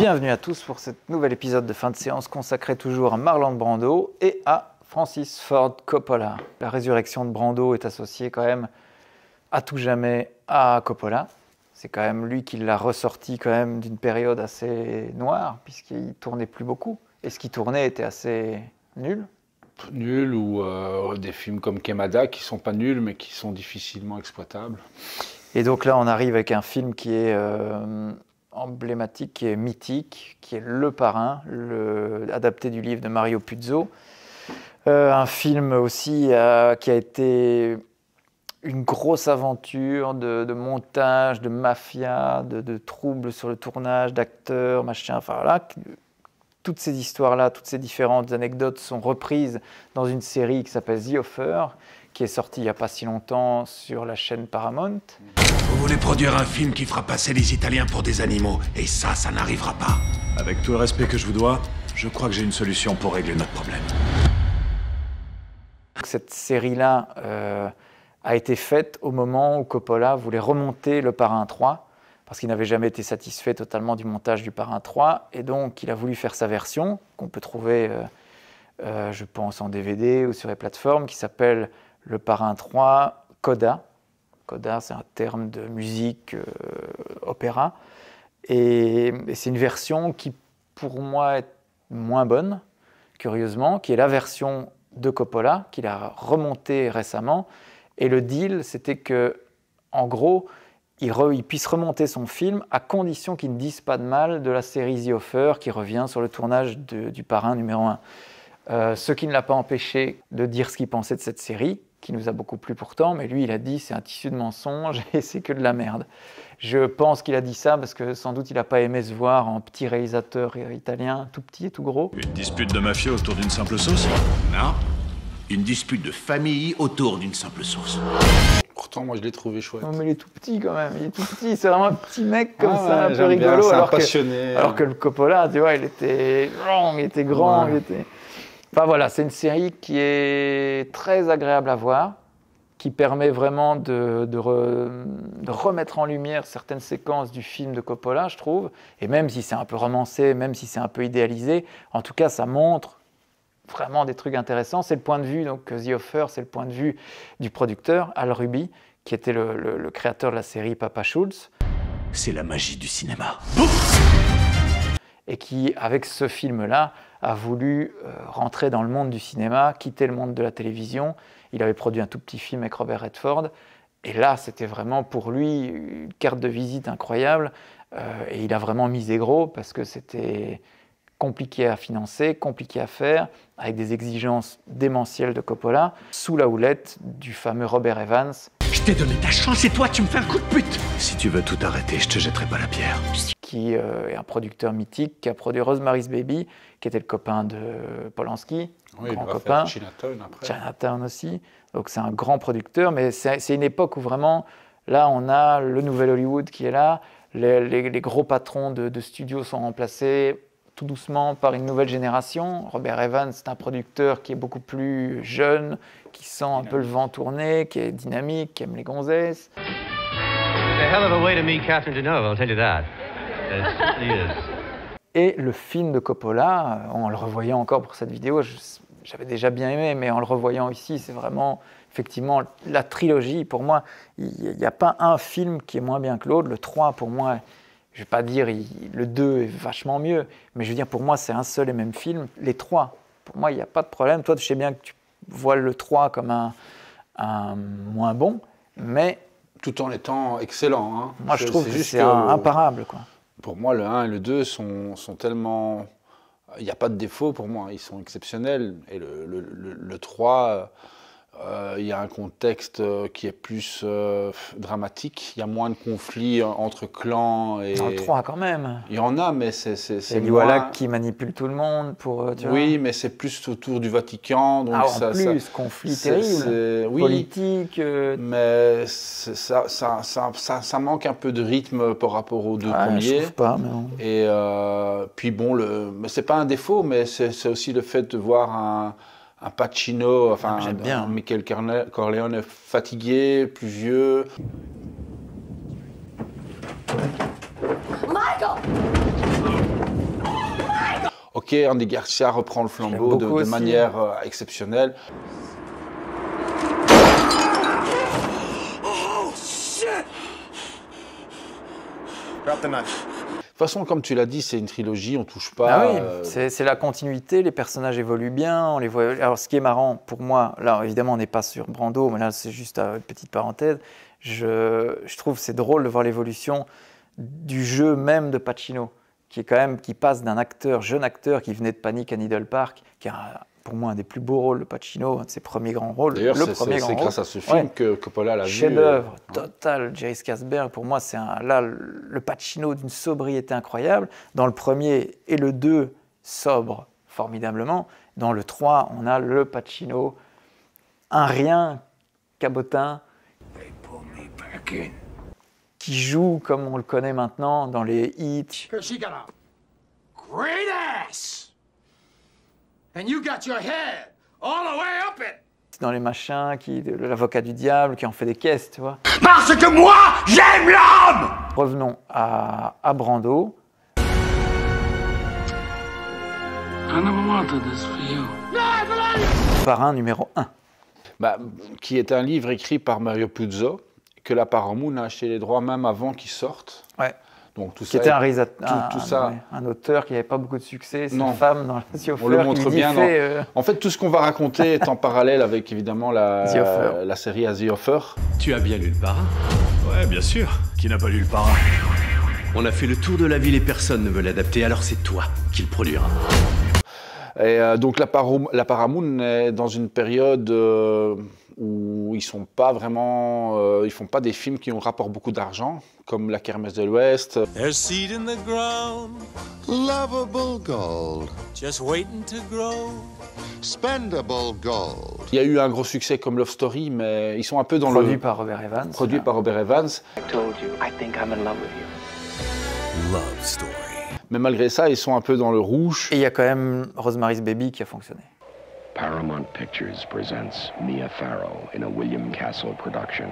Bienvenue à tous pour cet nouvel épisode de fin de séance consacré toujours à Marlon Brando et à Francis Ford Coppola. La résurrection de Brando est associée quand même à tout jamais à Coppola. C'est quand même lui qui l'a ressorti quand même d'une période assez noire puisqu'il tournait plus beaucoup. Et ce qui tournait était assez nul. Nul ou des films comme Quemada qui sont pas nuls mais qui sont difficilement exploitables. Et donc là on arrive avec un film qui est emblématique, qui est mythique, qui est Le Parrain, adapté du livre de Mario Puzo. Un film aussi qui a été une grosse aventure de montage, de mafia, de troubles sur le tournage, d'acteurs, machin, enfin voilà. Toutes ces histoires-là, toutes ces différentes anecdotes sont reprises dans une série qui s'appelle The Offer, qui est sortie il n'y a pas si longtemps sur la chaîne Paramount. Vous voulez produire un film qui fera passer les Italiens pour des animaux, et ça n'arrivera pas. Avec tout le respect que je vous dois, je crois que j'ai une solution pour régler notre problème. Cette série-là a été faite au moment où Coppola voulait remonter Le Parrain 3, parce qu'il n'avait jamais été satisfait totalement du montage du Parrain 3, et donc il a voulu faire sa version, qu'on peut trouver, je pense, en DVD ou sur les plateformes, qui s'appelle Le Parrain 3 Coda. Coda, c'est un terme de musique opéra, et c'est une version qui, pour moi, est moins bonne, curieusement, qui est la version de Coppola, qu'il a remontée récemment, et le deal, c'était que, en gros, il puisse remonter son film à condition qu'il ne dise pas de mal de la série The Offer qui revient sur le tournage du Parrain numéro 1. Ce qui ne l'a pas empêché de dire ce qu'il pensait de cette série, qui nous a beaucoup plu pourtant, mais lui il a dit c'est un tissu de mensonges et c'est que de la merde. Je pense qu'il a dit ça parce que sans doute il n'a pas aimé se voir en petit réalisateur italien, tout petit et tout gros. Une dispute de mafieux autour d'une simple sauce? Non. Une dispute de famille autour d'une simple source. Pourtant, moi, je l'ai trouvé chouette. Non, mais il est tout petit quand même, il est tout petit, c'est vraiment un petit mec comme ça, un peu j'aime bien, rigolo. c'est un Alors passionné. que le Coppola, tu vois, il était grand, Ouais. Enfin voilà, c'est une série qui est très agréable à voir, qui permet vraiment de remettre en lumière certaines séquences du film de Coppola, je trouve. Et même si c'est un peu romancé, même si c'est un peu idéalisé, en tout cas, ça montre vraiment des trucs intéressants. C'est le point de vue, donc The Offer, c'est le point de vue du producteur, Al Ruby, qui était le créateur de la série Papa Schultz. C'est la magie du cinéma. Et qui, avec ce film-là, a voulu rentrer dans le monde du cinéma, quitter le monde de la télévision. Il avait produit un tout petit film avec Robert Redford. Et là, c'était vraiment pour lui une carte de visite incroyable. Et il a vraiment misé gros parce que c'était compliqué à financer, compliqué à faire, avec des exigences démentielles de Coppola, sous la houlette du fameux Robert Evans. Je t'ai donné ta chance et toi, tu me fais un coup de pute. Si tu veux tout arrêter, je te jetterai pas la pierre. Qui est un producteur mythique, qui a produit Rosemary's Baby, qui était le copain de Polanski, Oui, grand il va copain. faire Chinatown après. Chinatown aussi. Donc c'est un grand producteur, mais c'est une époque où vraiment, là, on a le nouvel Hollywood qui est là, les gros patrons de studios sont remplacés tout doucement par une nouvelle génération. Robert Evans, c'est un producteur qui est beaucoup plus jeune, qui sent un peu le vent tourner, qui est dynamique, qui aime les gonzesses. It's a hell of a way to meet Catherine Deneuve, I'll tell you that. It certainly is. Et le film de Coppola, en le revoyant encore pour cette vidéo, j'avais déjà bien aimé, mais en le revoyant ici, c'est vraiment, effectivement, la trilogie. Pour moi, il n'y a pas un film qui est moins bien que l'autre. Le 3, pour moi, je ne vais pas dire le 2 est vachement mieux, mais je veux dire, pour moi, c'est un seul et même film. Les 3, pour moi, il n'y a pas de problème. Toi, je sais bien que tu vois le 3 comme un moins bon, mais Tout en étant excellent. Hein. moi, je trouve que juste c'est imparable, quoi. Pour moi, le 1 et le 2 sont tellement... Il n'y a pas de défaut pour moi, ils sont exceptionnels. Et le 3, il y a un contexte qui est plus dramatique. Il y a moins de conflits entre clans. Et... Dans le 3, quand même. Il y en a, mais c'est C'est moins... Liwalak qui manipule tout le monde pour... tu Oui, vois. mais c'est plus autour du Vatican. Donc Ah, en ça, plus, conflit c'est- terrible, oui. politique. Mais ça manque un peu de rythme par rapport aux deux Je premiers. trouve pas, mais bon. Et puis bon, mais c'est pas un défaut, mais c'est aussi le fait de voir un Pacino, enfin J'aime bien. un Michael Corleone fatigué, plus vieux. Michael! ok, Andy Garcia reprend le flambeau de manière exceptionnelle. Oh, shit! Drop the knife. De toute façon, comme tu l'as dit, c'est une trilogie, on touche pas. Ah oui, c'est la continuité, les personnages évoluent bien, on les voit. Alors ce qui est marrant pour moi, là évidemment on n'est pas sur Brando, mais là c'est juste une petite parenthèse, je trouve c'est drôle de voir l'évolution du jeu même de Pacino, qui passe d'un jeune acteur qui venait de Panic à Needle Park, qui a pour moi un des plus beaux rôles de Pacino, un de ses premiers grands rôles. D'ailleurs, c'est grâce à ce film que Coppola l'a vu. Chef-d'œuvre total, Jerry Casberg. Pour moi, c'est là le Pacino d'une sobriété incroyable. Dans le premier et le 2, sobre formidablement. Dans le 3, on a le Pacino, un rien cabotin, qui joue comme on le connaît maintenant dans les hits. She got a great ass. And you got your head all the way up it. Dans les machins, l'avocat du diable, qui en fait des caisses, tu vois. Parce que moi, j'aime l'homme! Revenons à Brando. I never wanted this for you. Parrain numéro 1. Qui est un livre écrit par Mario Puzo, que la Paramount a acheté les droits même avant qu'il sorte. Ouais. Donc, tout Qui ça était un réalisateur, ça, un auteur qui n'avait pas beaucoup de succès, sa non. femme dans The Offer. On le montre bien. En fait, tout ce qu'on va raconter est en parallèle avec évidemment la série The Offer. Tu as bien lu le parrain? Ouais, bien sûr. Qui n'a pas lu le parrain? On a fait le tour de la ville et personne ne veut l'adapter, alors c'est toi qui le produira. Et donc la Paramount est dans une période où ils sont pas vraiment, ils font pas des films qui rapportent beaucoup d'argent, comme La Kermesse de l'Ouest. There's seed in the ground, lovable gold, just waiting to grow. spendable gold. Il y a eu un gros succès comme Love Story, mais ils sont un peu dans Produit par Robert Evans. Produit par Robert Evans. I told you, I think I'm in love with you. Love Story. Mais malgré ça, ils sont un peu dans le rouge. Et il y a quand même Rosemary's Baby qui a fonctionné. Paramount Pictures presents Mia Farrow in a William Castle production,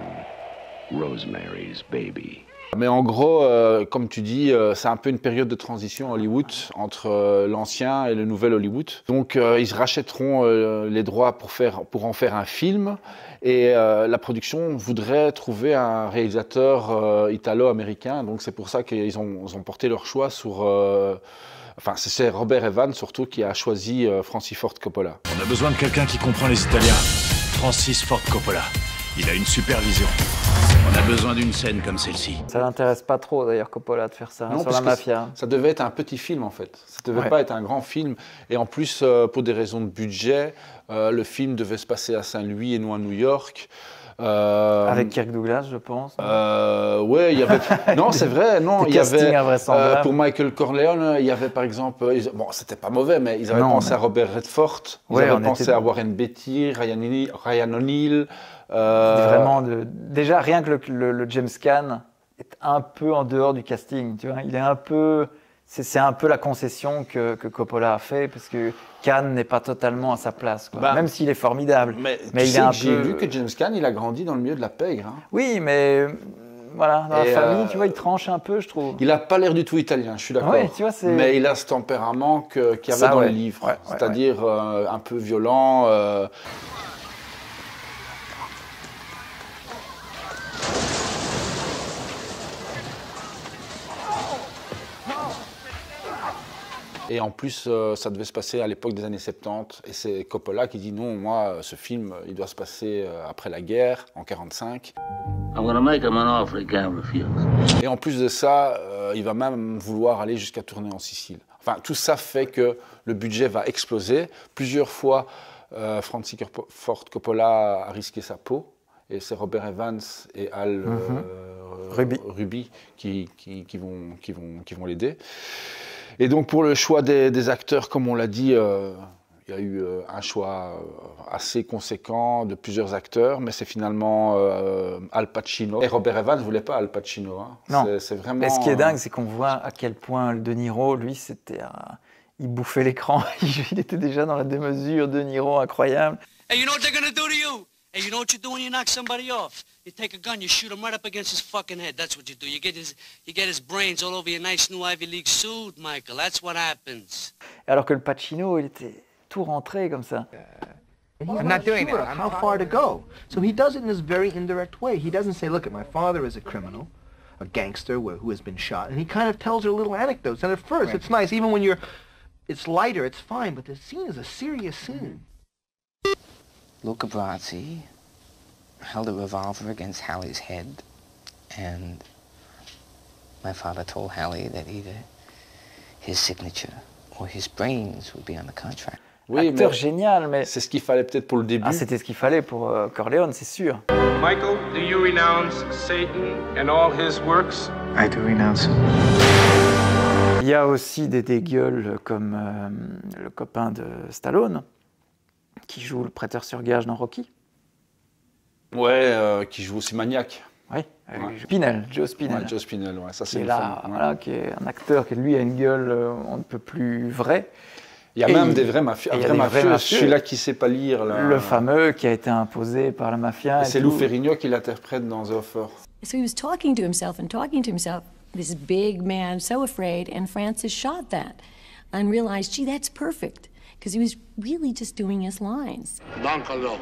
Rosemary's Baby. Mais en gros, comme tu dis, c'est un peu une période de transition à Hollywood entre l'ancien et le nouvel Hollywood. Donc ils rachèteront les droits pour en faire un film. Et la production voudrait trouver un réalisateur italo-américain. Donc c'est pour ça qu'ils ont porté leur choix sur... Enfin, c'est Robert Evans surtout qui a choisi Francis Ford Coppola. On a besoin de quelqu'un qui comprend les Italiens. Francis Ford Coppola. Il a une super vision. On a besoin d'une scène comme celle-ci. Ça l'intéresse pas trop d'ailleurs Coppola de faire ça Non, sur la mafia. Ça devait être un petit film en fait. Ça devait pas être un grand film. Et en plus, pour des raisons de budget, le film devait se passer à Saint-Louis et non à New York. Avec Kirk Douglas, je pense. Ouais, il y avait. Non, c'est vrai. Non, il y avait. Pour Michael Corleone, il y avait par exemple. Bon, c'était pas mauvais, mais ils avaient pensé à Robert Redford. Ils avaient pensé à Warren Beatty, Ryan O'Neill. Vraiment déjà rien que le James Caan est un peu en dehors du casting, tu vois. Il est un peu, c'est un peu la concession que Coppola a fait parce que Caan n'est pas totalement à sa place, quoi. Même s'il est formidable. Mais il est un peu. J'ai vu que James Caan, il a grandi dans le milieu de la pègre. Hein. Oui, mais voilà, dans la famille, tu vois, il tranche un peu, je trouve. Il a pas l'air du tout italien, je suis d'accord. Ouais, tu vois, mais il a ce tempérament qu'il y avait dans le livre, c'est-à-dire un peu violent. Et en plus, ça devait se passer à l'époque des années 70. Et c'est Coppola qui dit non, moi, ce film, il doit se passer après la guerre, en 1945. Et en plus de ça, il va même vouloir aller jusqu'à tourner en Sicile. Enfin, tout ça fait que le budget va exploser. Plusieurs fois, Francis Ford Coppola a risqué sa peau. Et c'est Robert Evans et Al Ruby qui vont l'aider. Et donc pour le choix des acteurs, comme on l'a dit, il y a eu un choix assez conséquent de plusieurs acteurs, mais c'est finalement Al Pacino. Et Robert Evans ne voulait pas Al Pacino. Hein. Non. C'est vraiment. Mais ce qui est dingue, c'est qu'on voit à quel point De Niro, lui, il bouffait l'écran. Il était déjà dans la démesure. De Niro, incroyable. Hey, you know what they're gonna do to you? Hey, you know what you do when you knock somebody off? You take a gun, you shoot him right up against his fucking head. That's what you do. You get his brains all over your nice new Ivy League suit, Michael. That's what happens. Alors que le Pacino, il était tout rentré comme ça. I'm not doing sure how far to go. So he does it in this very indirect way. He doesn't say, look, my father is a criminal, a gangster who has been shot. And he kind of tells her little anecdotes. And at first, it's nice. Even when it's lighter, it's fine. But the scene is a serious scene. Luca Brasi held a revolver against Hallie's head, and my father told Hallie that either his signature or his brains would be on the contract. Oui, acteur génial, mais c'est ce qu'il fallait peut-être pour le début. Ah, c'était ce qu'il fallait pour Corleone, c'est sûr. Michael, do you renounce Satan and all his works? I do renounce him. Il y a aussi des gueules comme le copain de Stallone, qui joue le prêteur sur gage dans Rocky. Ouais, qui joue aussi Maniac. Oui, Spinell, Joe Spinell. Ouais, Joe Spinell, ouais, ça c'est le là, voilà, qui est un acteur qui lui a une gueule on ne peut plus vraie. Il y a même des vrais mafieux. Celui-là qui ne sait pas lire. Là. Le fameux qui a été imposé par la mafia. C'est Lou Ferrigno qui l'interprète dans The Offer. So he was talking to himself, this big man, so afraid, and Francis shot that and realized, gee, that's perfect, because he was really just doing his lines. Don Corleone,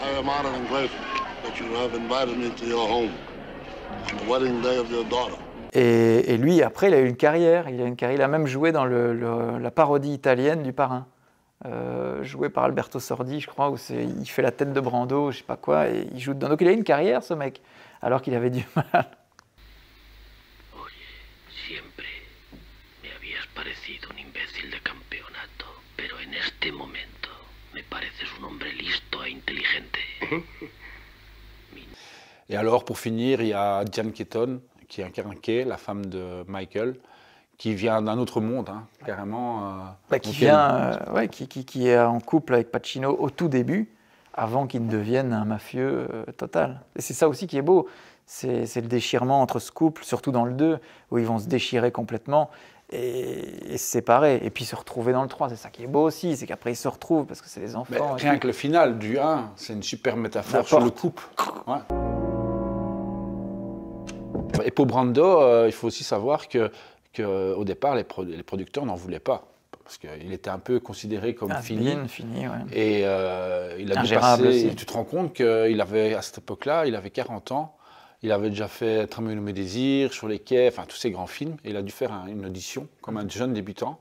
I am honored and grateful that you have invited me to your home on the wedding day of your daughter. Et lui, après, il a eu une carrière. Il a même joué dans la parodie italienne du Parrain, joué par Alberto Sordi, je crois, où il fait la tête de Brando, je sais pas quoi, et il joue dedans. Donc il a eu une carrière, ce mec, alors qu'il avait du mal. Siempre me habías parecido un imbécil de campeonato, pero en este momento me pareces un hombre listo e inteligente. Et alors, pour finir, il y a Diane Keaton, qui incarne Kay, la femme de Michael, qui vient d'un autre monde, hein, carrément. Qui est en couple avec Pacino au tout début, avant qu'il ne devienne un mafieux total. Et c'est ça aussi qui est beau, c'est le déchirement entre ce couple, surtout dans le 2, où ils vont se déchirer complètement et se séparer, et puis se retrouver dans le 3. C'est ça qui est beau aussi, c'est qu'après ils se retrouvent, parce que c'est les enfants. Mais rien que le final du 1, c'est une super métaphore sur le couple. Ouais. Et pour Brando, il faut aussi savoir qu'au départ, les producteurs n'en voulaient pas. Parce qu'il était un peu considéré comme fini. Ouais. Et il a dû passer. Tu te rends compte qu'il avait, à cette époque-là, il avait 40 ans. Il avait déjà fait Tramway mes désirs, Sur les quais, enfin tous ces grands films. Et il a dû faire une audition comme un jeune débutant.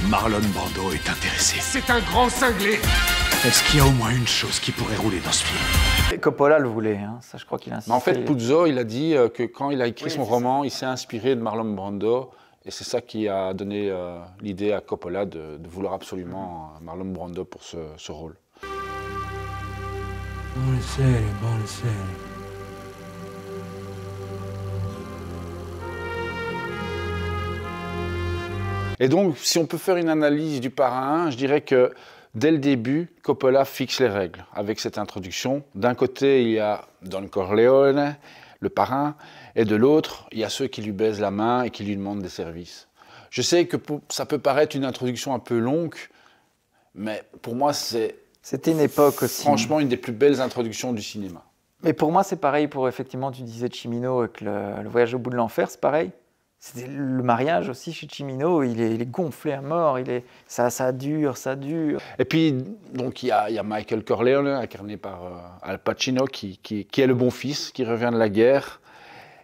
Marlon Brando est intéressé. C'est un grand cinglé. Est-ce qu'il y a au moins une chose qui pourrait rouler dans ce film? Et Coppola le voulait, hein. Ça je crois qu'il a insisté. Mais en fait, Puzo, il a dit que quand il a écrit son roman, il s'est inspiré de Marlon Brando. Et c'est ça qui a donné l'idée à Coppola de vouloir absolument Marlon Brando pour ce rôle. Et donc, si on peut faire une analyse du Parrain, je dirais que dès le début, Coppola fixe les règles avec cette introduction. D'un côté, il y a Don Corleone, le Parrain, et de l'autre, il y a ceux qui lui baisent la main et qui lui demandent des services. Je sais que ça peut paraître une introduction un peu longue, mais pour moi, c'était une époque aussi. Franchement, une des plus belles introductions du cinéma. Mais pour moi, c'est pareil pour, effectivement, tu disais Cimino avec le voyage au bout de l'enfer, c'est pareil. C'était le mariage aussi chez Cimino, il est gonflé à mort, ça dure. Et puis, donc, il y a Michael Corleone, incarné par Al Pacino, qui est le bon fils, qui revient de la guerre.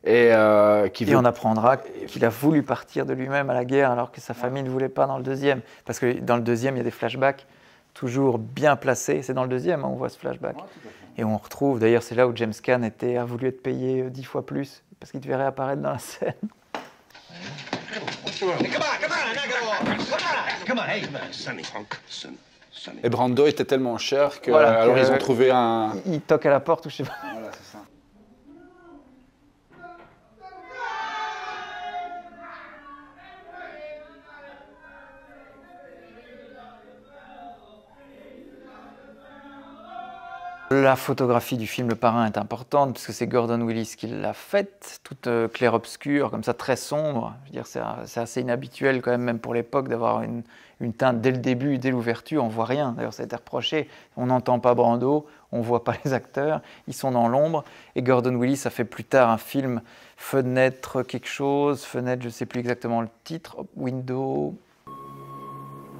Et on apprendra qu'il a voulu partir de lui-même à la guerre alors que sa famille ne voulait pas dans le deuxième. Parce que dans le deuxième, il y a des flashbacks toujours bien placés. C'est dans le deuxième, on voit ce flashback. Ouais, et on retrouve, d'ailleurs, c'est là où James Caan a voulu être payé 10 fois plus, parce qu'il devait réapparaître dans la scène. Et Brando était tellement cher que alors ils ont trouvé un... Il toque à la porte ou je sais pas. Voilà, c'est ça. La photographie du film Le Parrain est importante puisque c'est Gordon Willis qui l'a faite, toute clair-obscur, comme ça très sombre. Je veux dire, c'est assez inhabituel quand même pour l'époque d'avoir une teinte dès le début, dès l'ouverture, on voit rien. D'ailleurs, ça a été reproché. On n'entend pas Brando, on voit pas les acteurs, ils sont dans l'ombre. Et Gordon Willis a fait plus tard un film Fenêtre quelque chose, Fenêtre, je sais plus exactement le titre, Window.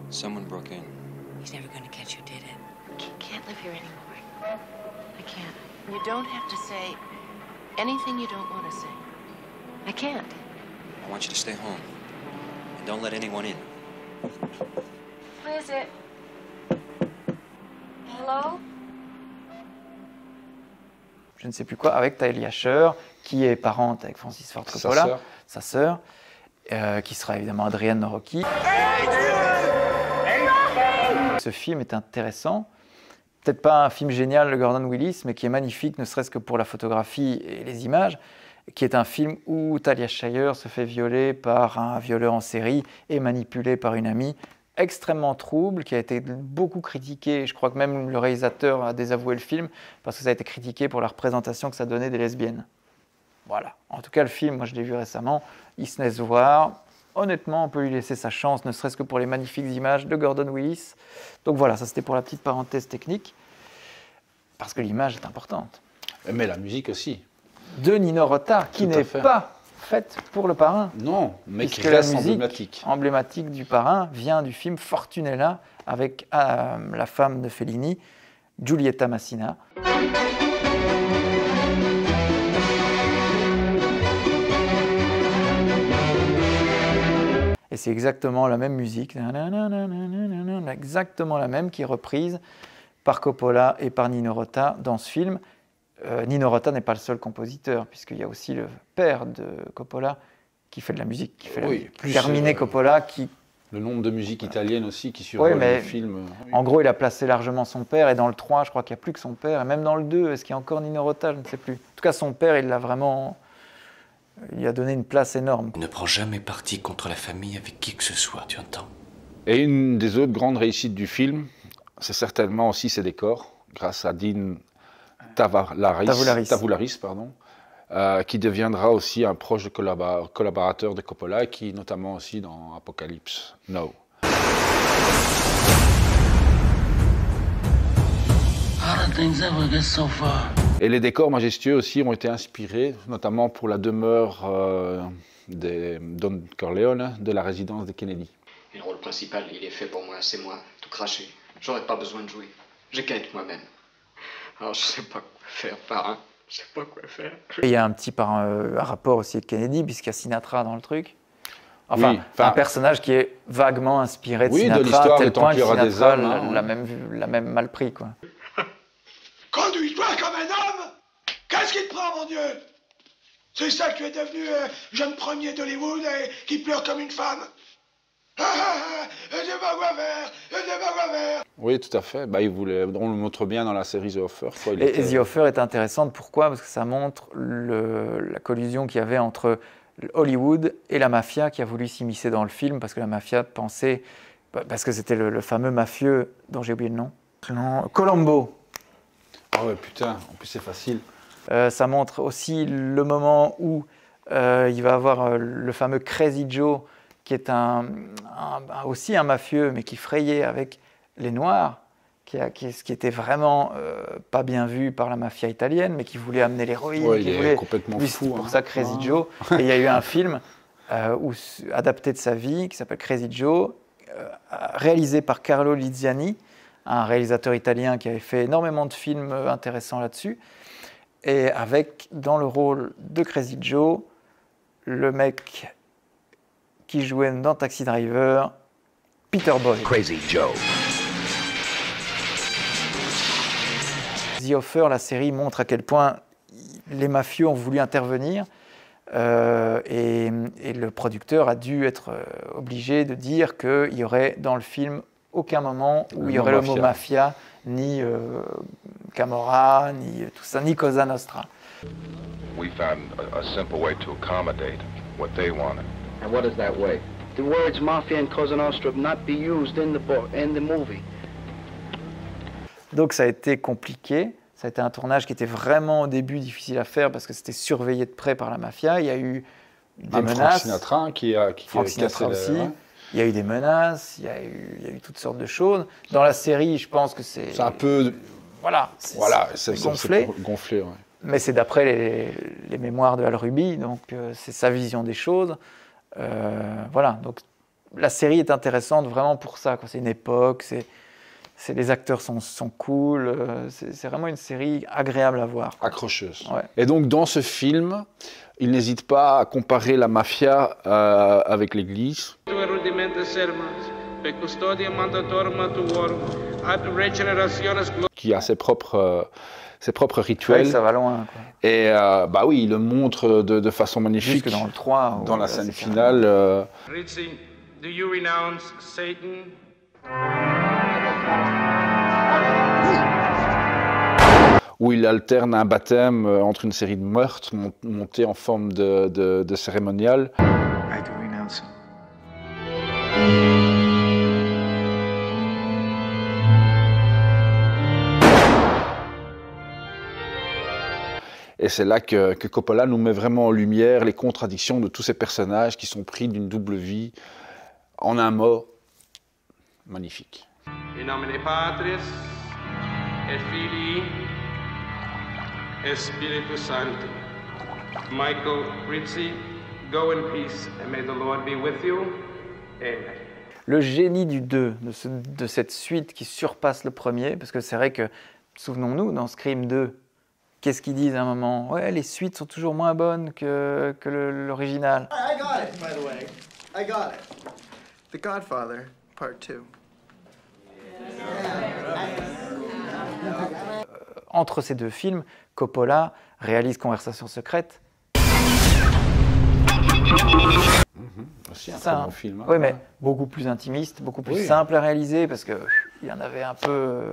Someone broke in. He's never going to catch who did it. You can't live here anymore. I can't. You don't have to say anything you don't want to say. I can't. I want you to stay home. And don't let anyone in. Who is it? Hello? Je ne sais plus quoi, avec Talia Shire, qui est parente avec Francis Ford Coppola, sa sœur, qui sera évidemment Adrienne Rocchi. Ce film est intéressant, peut-être pas un film génial de Gordon Willis, mais qui est magnifique, ne serait-ce que pour la photographie et les images, qui est un film où Talia Shire se fait violer par un violeur en série et manipulée par une amie, extrêmement trouble, qui a été beaucoup critiqué. Je crois que même le réalisateur a désavoué le film parce que ça a été critiqué pour la représentation que ça donnait des lesbiennes. Voilà. En tout cas, le film, moi je l'ai vu récemment, il se laisse voir. Honnêtement, on peut lui laisser sa chance, ne serait-ce que pour les magnifiques images de Gordon Willis. Donc voilà, ça c'était pour la petite parenthèse technique, parce que l'image est importante. Mais la musique aussi. De Nino Rota, qui n'est pas faite pour Le Parrain. Non, mais qui reste emblématique. Emblématique du Parrain vient du film Fortunella avec la femme de Fellini, Giulietta Massina. Et c'est exactement la même musique, exactement la même qui est reprise par Coppola et par Nino Rota dans ce film. Nino Rota n'est pas le seul compositeur, puisqu'il y a aussi le père de Coppola qui fait de la musique, qui fait la musique. Carmine Coppola qui... Le nombre de musiques italiennes aussi qui survolent le film. En gros, il a placé largement son père, et dans le 3, je crois qu'il n'y a plus que son père, et même dans le 2, est-ce qu'il y a encore Nino Rota, je ne sais plus. En tout cas, son père, il l'a vraiment... Il lui a donné une place énorme. Ne prends jamais parti contre la famille avec qui que ce soit, tu entends? Et une des autres grandes réussites du film, c'est certainement aussi ses décors, grâce à Dean Tavoularis, qui deviendra aussi un proche collaborateur de Coppola, qui notamment aussi dans Apocalypse Now. Et les décors majestueux aussi ont été inspirés, notamment pour la demeure de Don Corleone, de la résidence de Kennedy. Et le rôle principal, il est fait pour moi, c'est moi, tout craché. J'aurais pas besoin de jouer, j'ai qu'à être moi-même. Alors je sais pas quoi faire, Parrain, je sais pas quoi faire. Et il y a un petit rapport aussi avec Kennedy, puisqu'il y a Sinatra dans le truc. Enfin, oui, un personnage qui est vaguement inspiré de Sinatra, de l'histoire tel point que Sinatra des hommes, l'a même mal pris, quoi. Conduis-toi comme un homme! Qu'est-ce qui te prend, mon Dieu? C'est ça que tu es devenu jeune premier d'Hollywood et qui pleure comme une femme? Je sais pas quoi faire, je sais pas quoi faire. Oui, tout à fait. On le montre bien dans la série The Offer. Et The Offer est intéressante, pourquoi? Parce que ça montre la collusion qu'il y avait entre Hollywood et la mafia qui a voulu s'immiscer dans le film, parce que la mafia pensait, parce que c'était le fameux mafieux dont j'ai oublié le nom, Colombo. Ah ouais, putain, en plus c'est facile. Ça montre aussi le moment où il va avoir le fameux Crazy Joe, qui est aussi un mafieux, mais qui frayait avec les Noirs, ce qui était vraiment pas bien vu par la mafia italienne, mais qui voulait amener l'héroïne. Ouais, il est complètement fou. Pour ça, Crazy Joe. Et il y a eu un film adapté de sa vie, qui s'appelle Crazy Joe, réalisé par Carlo Liziani, un réalisateur italien qui avait fait énormément de films intéressants là-dessus, et avec, dans le rôle de Crazy Joe, le mec qui jouait dans Taxi Driver, Peter Boyd. Crazy Joe. The Offer, la série, montre à quel point les mafieux ont voulu intervenir, et le producteur a dû être obligé de dire qu'il y aurait dans le film aucun moment où il y aurait le mot mafia, ni Camorra, ni tout ça, ni Cosa Nostra. We found a simple way to accommodate what they wanted. And what is that way? The words mafia and Cosa Nostra not be used in the movie. Donc ça a été compliqué, Ça a été un tournage qui était vraiment au début difficile à faire parce que c'était surveillé de près par la mafia. Il y a eu des menaces. Frank Sinatra qui a cassé aussi. Il y a eu des menaces, il y a eu toutes sortes de choses. Dans la série, je pense que c'est... C'est un peu... Voilà, c'est gonflé. Gonflé, ouais. Mais c'est d'après les mémoires de Al Ruby, donc c'est sa vision des choses. Voilà, donc la série est intéressante vraiment pour ça. C'est une époque, les acteurs sont cool, c'est vraiment une série agréable à voir. Accrocheuse. Ouais. Et donc dans ce film, il n'hésite pas à comparer la mafia avec l'Église. Qui a ses propres rituels. Ouais, ça va loin. Quoi. Et bah oui, il le montre de façon magnifique. Jusque dans le 3. Dans la scène finale. Ritzy, do you renounce Satan? Où il alterne un baptême entre une série de meurtres montés en forme de cérémonial. I do renounce him. Et c'est là que Coppola nous met vraiment en lumière les contradictions de tous ces personnages qui sont pris d'une double vie. En un mot, magnifique. In nomine Patris, et Filii, et Spiritus Sancti. Michael Ritzy, go in peace, and may the Lord be with you. Amen. Le génie du 2, de cette suite qui surpasse le premier, parce que c'est vrai que, souvenons-nous, dans Scream 2, qu'est-ce qu'ils disent à un moment? Ouais, les suites sont toujours moins bonnes que l'original. I got it, by the way. I got it. The Godfather, Part 2. Entre ces deux films, Coppola réalise Conversation secrète. Aussi un très bon film. Oui, mais beaucoup plus intimiste, beaucoup plus simple à réaliser, parce qu'il en avait un peu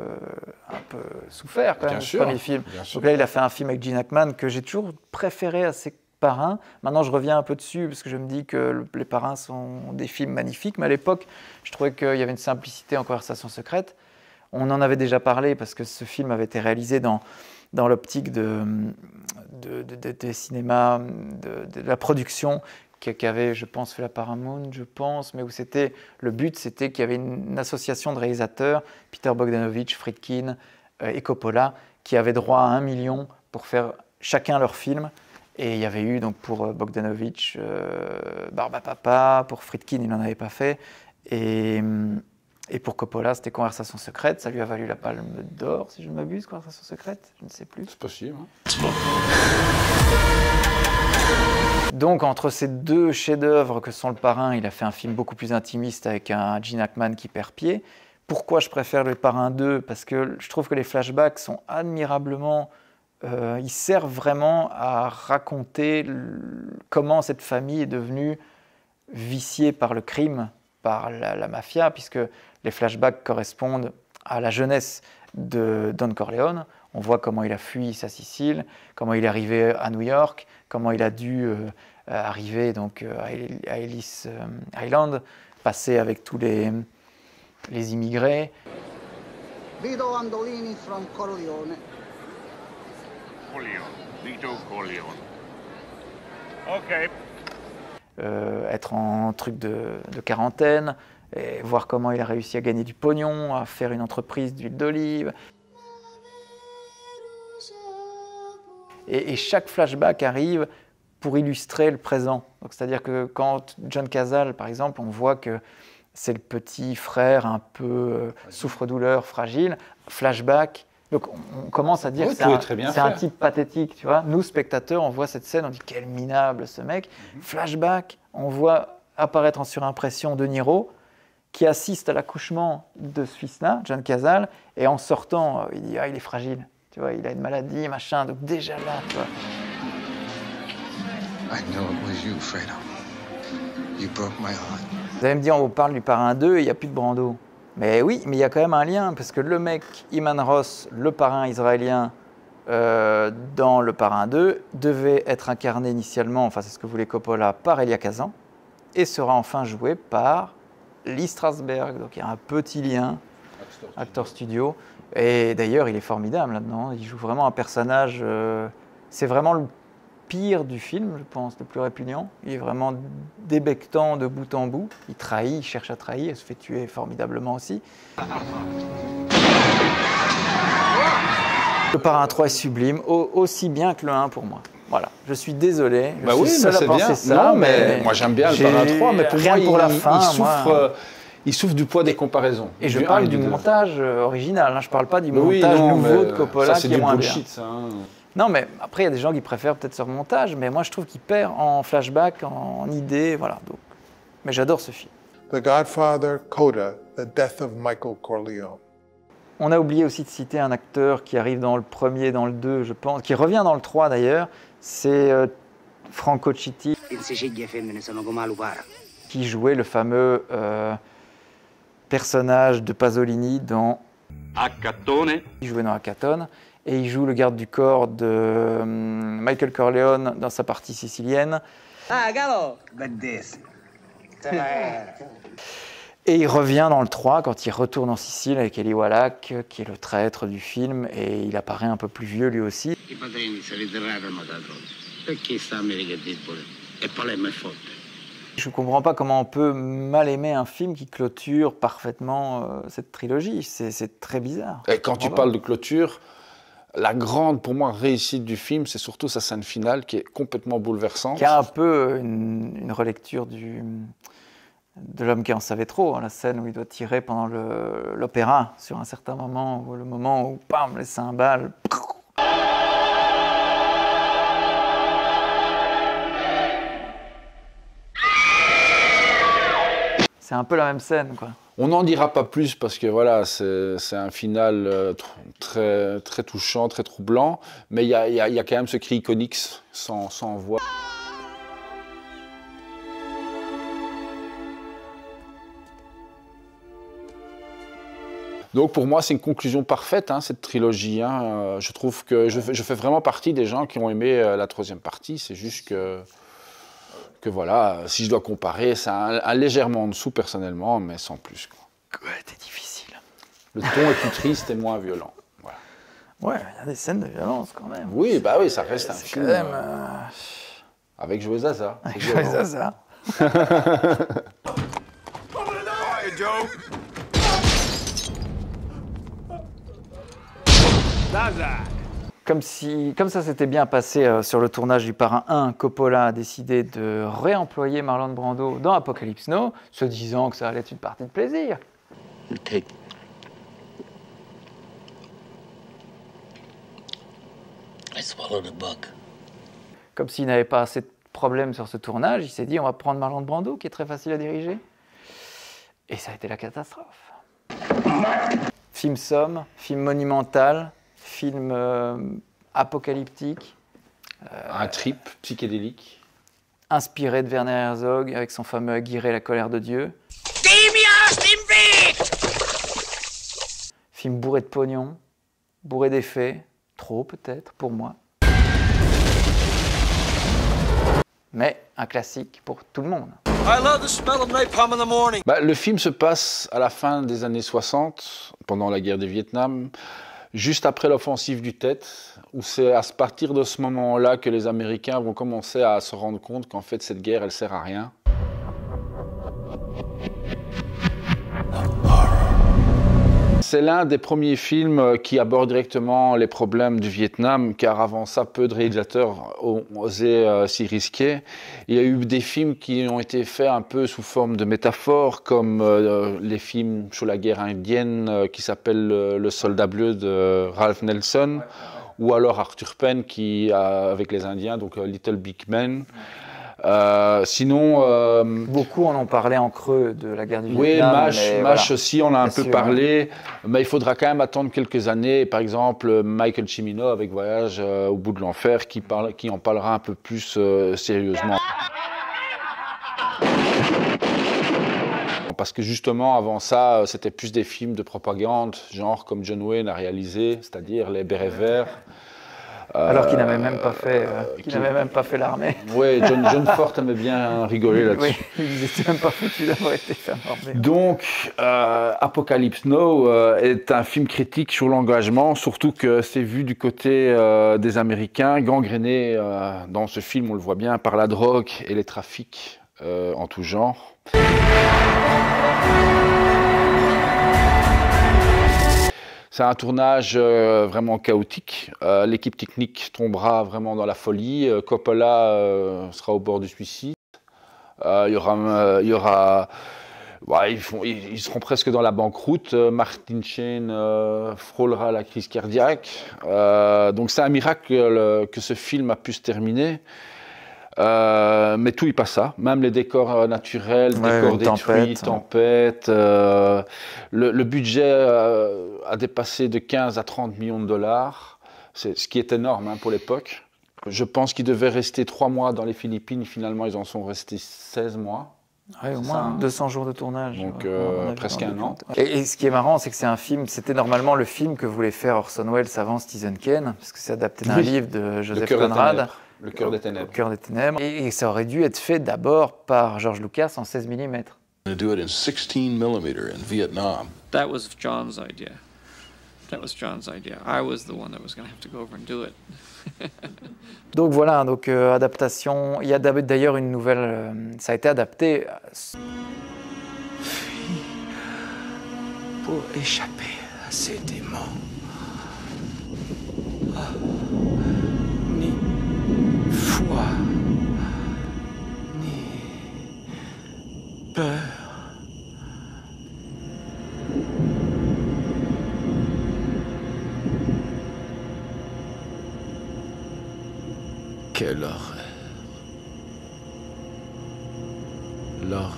souffert quand même, ce premier film. Donc là, il a fait un film avec Gene Hackman que j'ai toujours préféré à ses Parrains. Maintenant, je reviens un peu dessus, parce que je me dis que Les Parrains sont des films magnifiques, mais à l'époque, je trouvais qu'il y avait une simplicité en Conversation secrète. On en avait déjà parlé, parce que ce film avait été réalisé dans l'optique des cinémas, de la production, qu'avait, je pense, fait la Paramount, mais où le but, c'était qu'il y avait une association de réalisateurs, Peter Bogdanovich, Friedkin et Coppola, qui avaient droit à 1 million pour faire chacun leur film. Et il y avait eu, donc, pour Bogdanovich, Barba Papa, pour Friedkin, il n'en avait pas fait. Et pour Coppola, c'était Conversation secrète. Ça lui a valu la Palme d'Or, si je ne m'abuse, Conversation secrète, je ne sais plus. C'est possible. Donc, entre ces deux chefs-d'œuvre que sont Le Parrain, il a fait un film beaucoup plus intimiste avec un Gene Hackman qui perd pied. Pourquoi je préfère Le Parrain 2? Parce que je trouve que les flashbacks sont admirablement... ils servent vraiment à raconter comment cette famille est devenue viciée par le crime, par la mafia, puisque les flashbacks correspondent à la jeunesse de Don Corleone. On voit comment il a fui sa Sicile, comment il est arrivé à New York, comment il a dû arriver donc, à Ellis Island, passer avec tous les immigrés. Vito Andolini from Corleone. Vito Corleone. Ok. Être en truc de quarantaine, et voir comment il a réussi à gagner du pognon, à faire une entreprise d'huile d'olive. Et chaque flashback arrive pour illustrer le présent. C'est-à-dire que quand John Cazale, par exemple, on voit que c'est le petit frère un peu souffre-douleur, fragile, flashback. Donc on commence à dire que c'est un type pathétique, tu vois. Nous, spectateurs, on voit cette scène, on dit quel minable ce mec. Flashback, on voit apparaître en surimpression De Niro, qui assiste à l'accouchement de ce fils-là, John Cazale, et en sortant, il dit « Ah, il est fragile, tu vois, il a une maladie, machin. » Donc déjà là, tu vois. I know it was you, Fredo. You broke my heart. Vous allez me dire, on vous parle du Parrain 2 et il n'y a plus de Brando. Mais oui, mais il y a quand même un lien, parce que le mec, Hyman Ross, le parrain israélien, dans le Parrain 2, devait être incarné initialement, enfin c'est ce que voulait Coppola, par Elia Kazan, et sera enfin joué par Lee Strasberg. Donc il y a un petit lien, acteur studio. Et d'ailleurs, il est formidable là-dedans. Il joue vraiment un personnage... c'est vraiment le pire du film, je pense, le plus répugnant. Il est vraiment débectant de bout en bout. Il trahit, il cherche à trahir, il se fait tuer formidablement aussi. Le Parrain 3 est sublime, aussi bien que le 1 pour moi. Voilà, je suis désolé. Je suis seul à penser ça. Non, mais moi j'aime bien le Parrain 3, mais pour rien moi, pour la fin, il souffre du poids des comparaisons. Et je parle du montage original, hein. Je ne parle pas du montage nouveau de Coppola qui est moins bien. Ça, hein. Non, mais après, il y a des gens qui préfèrent peut-être ce remontage, mais moi je trouve qu'il perd en flashback, en idées, voilà. Donc, mais j'adore ce film. The Godfather, Coda, The Death of Michael Corleone. On a oublié aussi de citer un acteur qui arrive dans le premier, dans le 2, je pense, qui revient dans le 3 d'ailleurs, c'est Franco Citti, qui jouait le fameux personnage de Pasolini dans Accatone. Il jouait dans Accatone, et il joue le garde du corps de Michael Corleone dans sa partie sicilienne. Ah, Gallo! Et il revient dans le 3 quand il retourne en Sicile avec Eli Wallach, qui est le traître du film, et il apparaît un peu plus vieux lui aussi. Je ne comprends pas comment on peut mal aimer un film qui clôture parfaitement cette trilogie. C'est très bizarre. Et quand tu parles de clôture, la grande, pour moi, réussite du film, c'est surtout sa scène finale qui est complètement bouleversante. Qui a un peu une relecture de l'homme qui en savait trop, hein, la scène où il doit tirer pendant l'opéra sur un certain moment, ou le moment où, bam, les cymbales. C'est un peu la même scène, quoi. On n'en dira pas plus parce que voilà, c'est un final très, très touchant, très troublant, mais il y a quand même ce cri iconique sans voix. Donc pour moi, c'est une conclusion parfaite, hein, cette trilogie. Hein. Je trouve que je fais vraiment partie des gens qui ont aimé la troisième partie. C'est juste que voilà, si je dois comparer, c'est un légèrement en dessous personnellement, mais sans plus. Ouais, c'est difficile. Le ton est plus triste et moins violent. Voilà. Ouais, il y a des scènes de violence quand même. Oui, bah oui, ça reste un film. Quand même, avec Joey Zaza. Avec Joey Zaza. Hey, Joe. Comme ça s'était bien passé sur le tournage du Parrain 1, Coppola a décidé de réemployer Marlon Brando dans Apocalypse Now, se disant que ça allait être une partie de plaisir. Comme s'il n'avait pas assez de problèmes sur ce tournage, il s'est dit on va prendre Marlon Brando, qui est très facile à diriger. Et ça a été la catastrophe. Film somme, film monumental, film apocalyptique. Un trip psychédélique. Inspiré de Werner Herzog avec son fameux Aguirre, la colère de Dieu. Film bourré de pognon, bourré d'effets, trop peut-être pour moi. Mais un classique pour tout le monde. I love the smell of napalm in the morning. Bah, le film se passe à la fin des années 60, pendant la guerre du Vietnam, juste après l'offensive du Tet, où c'est à partir de ce moment-là que les Américains vont commencer à se rendre compte qu'en fait cette guerre, elle sert à rien. C'est l'un des premiers films qui aborde directement les problèmes du Vietnam, car avant ça, peu de réalisateurs ont osé s'y risquer. Il y a eu des films qui ont été faits un peu sous forme de métaphores, comme les films sur la guerre indienne qui s'appelle Le Soldat bleu de Ralph Nelson, ou alors Arthur Penn qui avec les Indiens, donc Little Big Man. Sinon... Beaucoup en ont parlé en creux de la guerre du Vietnam. Oui, MASH voilà. aussi, on a un peu parlé, mais il faudra quand même attendre quelques années. Par exemple, Michael Cimino avec Voyage au bout de l'enfer, qui en parlera un peu plus sérieusement. Parce que justement, avant ça, c'était plus des films de propagande, genre comme John Wayne a réalisé, c'est-à-dire Les Bérets Verts. Alors qu'il n'avait même pas fait, l'armée. Oui, John Ford aimait bien rigoler là-dessus. Oui, il n'était même pas foutu d'avoir été fait armée. Donc, Apocalypse Now est un film critique sur l'engagement, surtout que c'est vu du côté des Américains, gangrénés dans ce film, on le voit bien, par la drogue et les trafics en tout genre. C'est un tournage vraiment chaotique. L'équipe technique tombera vraiment dans la folie. Coppola sera au bord du suicide. Ils seront presque dans la banqueroute. Martin Sheen frôlera la crise cardiaque. Donc c'est un miracle que ce film a pu se terminer. Mais tout y passa, même les décors naturels, décors détruits, tempêtes. Le budget a dépassé de 15 à 30 millions de dollars, ce qui est énorme pour l'époque. Je pense qu'ils devaient rester 3 mois dans les Philippines, finalement ils en sont restés 16 mois. Ouais, au moins 200 jours de tournage. Donc presque un an. Et ce qui est marrant, c'est que c'est un film, c'était normalement le film que voulait faire Orson Welles avant Citizen Kane, parce que c'est adapté d'un livre de Joseph Conrad. Le cœur des ténèbres. Le cœur des ténèbres. Et ça aurait dû être fait d'abord par George Lucas en 16 mm. To do it in 16 mm in Vietnam. That was John's idea. I was the one that was going to have to go over and do it. Donc voilà, adaptation. Il y a d'ailleurs une nouvelle. Ça a été adapté. Pour échapper à ces démons. Ni foi, ni peur. Quelle horreur. L'horreur.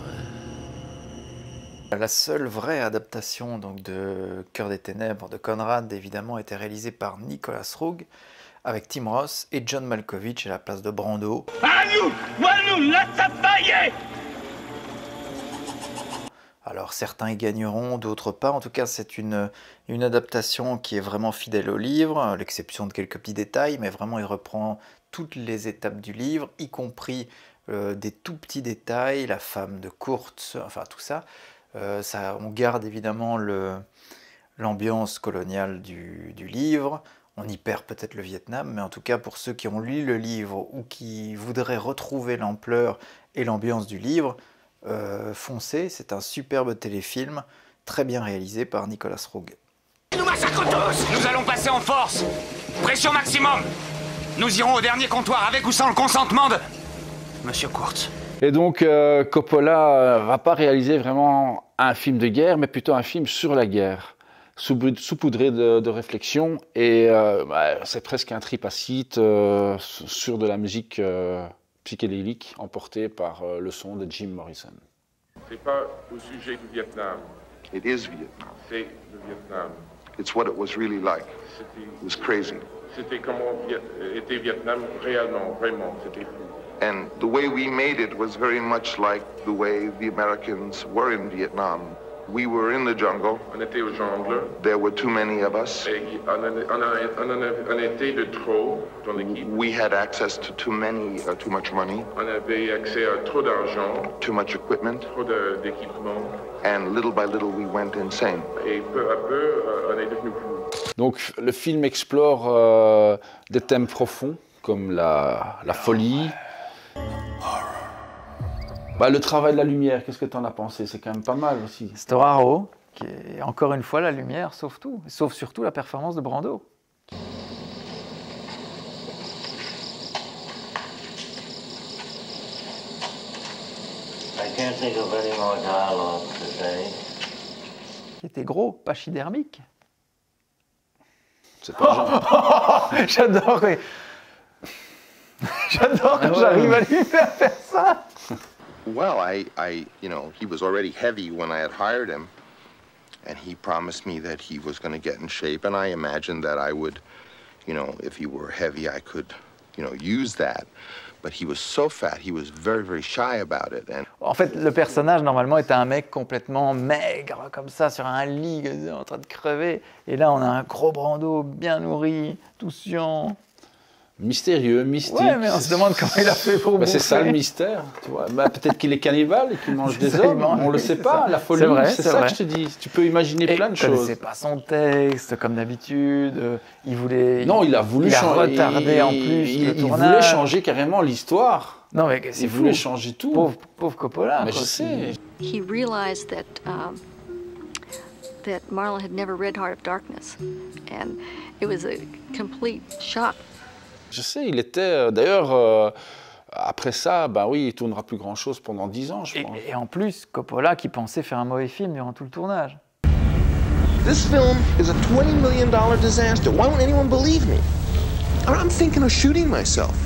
La seule vraie adaptation donc, de Cœur des Ténèbres de Conrad, évidemment, était réalisée par Nicholas Roeg, avec Tim Roth et John Malkovich à la place de Brando. Alors certains y gagneront, d'autres pas. En tout cas, c'est une adaptation qui est vraiment fidèle au livre, à l'exception de quelques petits détails, mais vraiment il reprend toutes les étapes du livre, y compris des tout petits détails, la femme de Kurtz, enfin tout ça. On garde évidemment l'ambiance coloniale du livre. On y perd peut-être le Vietnam, mais en tout cas pour ceux qui ont lu le livre ou qui voudraient retrouver l'ampleur et l'ambiance du livre, foncez, c'est un superbe téléfilm, très bien réalisé par Nicholas Roeg. Nous massacrons tous! Nous allons passer en force! Pression maximum! Nous irons au dernier comptoir avec ou sans le consentement de Monsieur Kurtz. Et donc Coppola va pas réaliser vraiment un film de guerre, mais plutôt un film sur la guerre, saupoudré de réflexion, et c'est presque un tripacite sur de la musique psychédélique emportée par le son de Jim Morrison. C'est pas au sujet du Vietnam. It is Vietnam. C'est le Vietnam. It's what it was really like. It was crazy. C'était comment était Vietnam réellement, vraiment, c'était fou. And the way we made it was very much like the way the Americans were in Vietnam. We were in the jungle. On était au jungle. There were too many of us. Et on était de trop dans l'équipe. We had access to too much money. On avait accès à trop d'argent. Too much equipment. Trop d'équipement. And little by little we went insane. Et peu à peu, on est devenu fou. Donc le film explore des thèmes profonds comme la folie. Le travail de la lumière, qu'est-ce que tu en as pensé? C'est quand même pas mal aussi. Storaro, qui est encore une fois la lumière sauve tout, sauve surtout la performance de Brando. I can't think of any more dialogue today. Qui était gros, pachydermique. C'est pas genre. J'adore, oui. J'adore quand j'arrive à lui faire ça. Well, he was already heavy when I had hired him, and he promised me that he was going to get in shape, and I imagined that I would, if he were heavy, I could, use that. But he was so fat, he was very, very shy about it. And en fait, le personnage, normalement, était un mec complètement maigre, comme ça, sur un lit, en train de crever. Et là, on a un gros Brando bien nourri, tout chiant. Mystérieux, mystique. Ouais, mais on se demande comment il a fait pour bouffer. C'est ça le mystère, tu vois. Peut-être qu'il est cannibale et qu'il mange des hommes, on le sait pas, la folie, c'est ça que je te dis. Tu peux imaginer plein de choses. Il ne connaissait pas son texte, comme d'habitude, il voulait... Non, il a voulu changer. Il a retardé en plus il voulait changer carrément l'histoire. Non, mais c'est fou. Il voulait changer tout. Pauvre Coppola. Mais je sais. He realized that Marlon had never read Heart of Darkness, and it was a complete shock. Je sais, il était d'ailleurs après ça, bah oui, il tournera plus grand chose pendant 10 ans, je pense. Et en plus, Coppola qui pensait faire un mauvais film durant tout le tournage. This film is a $20 million disaster. Why won't anyone believe me? I'm thinking of shooting myself.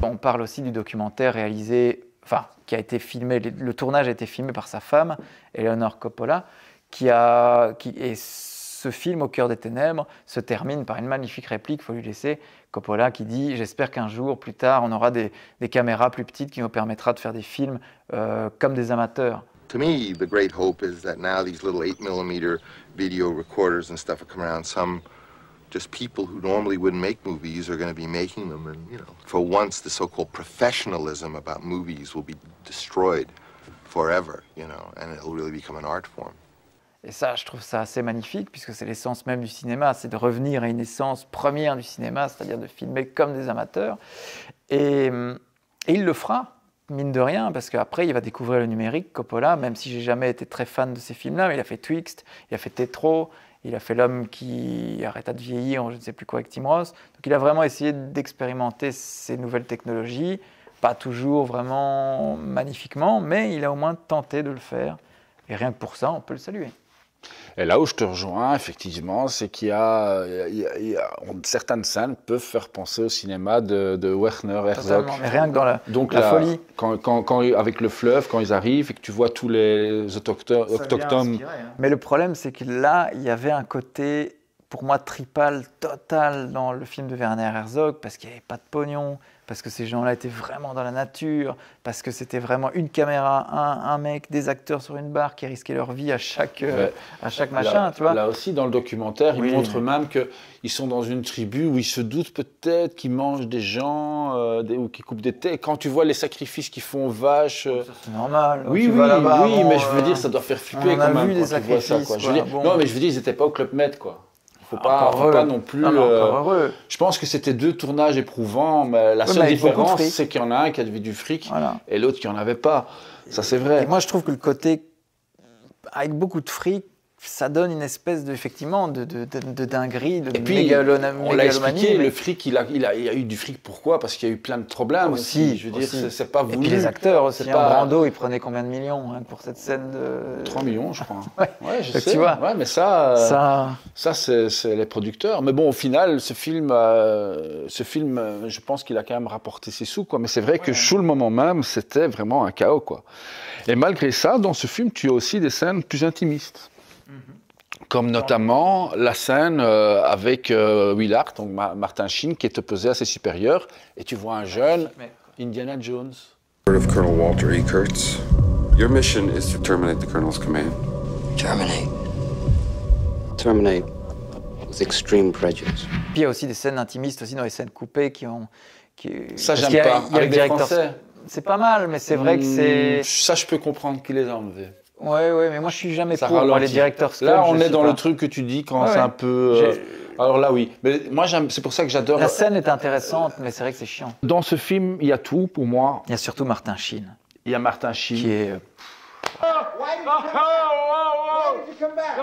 On parle aussi du documentaire réalisé, enfin, qui a été filmé, le tournage a été filmé par sa femme, Eleanor Coppola, et ce film, Au cœur des ténèbres, se termine par une magnifique réplique, il faut lui laisser, Coppola qui dit « J'espère qu'un jour, plus tard, on aura des caméras plus petites qui nous permettra de faire des films comme des amateurs. » To me, the great hope is that now these little 8mm video recorders and stuff are coming around. Some just people who normally wouldn't make movies are going to be making them. And, you know, for once, the so-called professionalism about movies will be destroyed forever, you know, and it'll really become an art form. Et ça, je trouve ça assez magnifique, puisque c'est l'essence même du cinéma, c'est de revenir à une essence première du cinéma, c'est-à-dire de filmer comme des amateurs. Et il le fera, mine de rien, parce qu'après, il va découvrir le numérique, Coppola, même si j'ai jamais été très fan de ces films-là, mais il a fait Twixt, il a fait Tetro, il a fait L'homme qui arrêta de vieillir, je ne sais plus quoi, avec Tim Roth. Donc il a vraiment essayé d'expérimenter ces nouvelles technologies, pas toujours vraiment magnifiquement, mais il a au moins tenté de le faire. Et rien que pour ça, on peut le saluer. Et là où je te rejoins, effectivement, c'est qu'il y a certaines scènes peuvent faire penser au cinéma de Werner Herzog. Mais rien que dans la folie. Quand, avec le fleuve, quand ils arrivent et que tu vois tous les autochtones. Mais le problème, c'est que là, il y avait un côté, pour moi, tripal total dans le film de Werner Herzog, parce qu'il n'y avait pas de pognon, parce que ces gens-là étaient vraiment dans la nature, parce que c'était vraiment une caméra, un mec, des acteurs sur une barre qui risquaient leur vie à chaque machin, là, tu vois. Là aussi, dans le documentaire, il montre même qu'ils sont dans une tribu où ils se doutent peut-être qu'ils mangent des gens ou qu'ils coupent des têtes. Quand tu vois les sacrifices qu'ils font aux vaches... C'est normal. Oui, mais je veux dire, ça doit faire flipper quand même quand tu vois ça. Quoi. Je veux dire, non, mais je veux dire, ils n'étaient pas au Club Med, quoi. Faut pas non plus. Je pense que c'était deux tournages éprouvants, mais la seule différence, c'est qu'il y en a un qui avait du fric et l'autre qui n'en avait pas. Ça, c'est vrai. Et moi, je trouve que le côté avec beaucoup de fric, ça donne une espèce de dinguerie, de mégalomanie. On l'a expliqué, le fric, il a eu du fric. Pourquoi? Parce qu'il y a eu plein de problèmes aussi. Je veux dire, c'est pas voulu. Et puis les acteurs aussi. Brando, il prenait combien de millions pour cette scène de... 3 millions, je crois. Ouais, je sais. Tu vois. Ouais, mais ça c'est les producteurs. Mais bon, au final, ce film, je pense qu'il a quand même rapporté ses sous, quoi. Mais c'est vrai que sur le moment même, c'était vraiment un chaos, quoi. Et malgré ça, dans ce film, tu as aussi des scènes plus intimistes. Comme notamment la scène avec Willard, donc Martin Sheen, qui est opposé à ses supérieurs, et tu vois un jeune Indiana Jones. Of Colonel Walter E. Kurtz, your mission is to terminate the Colonel's command. Terminate. Terminate with extreme prejudice. Puis il y a aussi des scènes intimistes aussi dans les scènes coupées qui ont... Ça, j'aime pas. Avec des Français. C'est pas mal, mais c'est vrai que c'est... Ça, je peux comprendre qu'il les a enlevés. Ouais, mais moi je suis jamais pour les directeurs scott. Là, on est dans le truc que tu dis quand c'est un peu. Alors là, oui. Mais moi, c'est pour ça que j'adore. La scène est intéressante, mais c'est vrai que c'est chiant. Dans ce film, il y a tout pour moi. Il y a surtout Martin Sheen. Il y a Martin Sheen. Qui est. Why did you come back?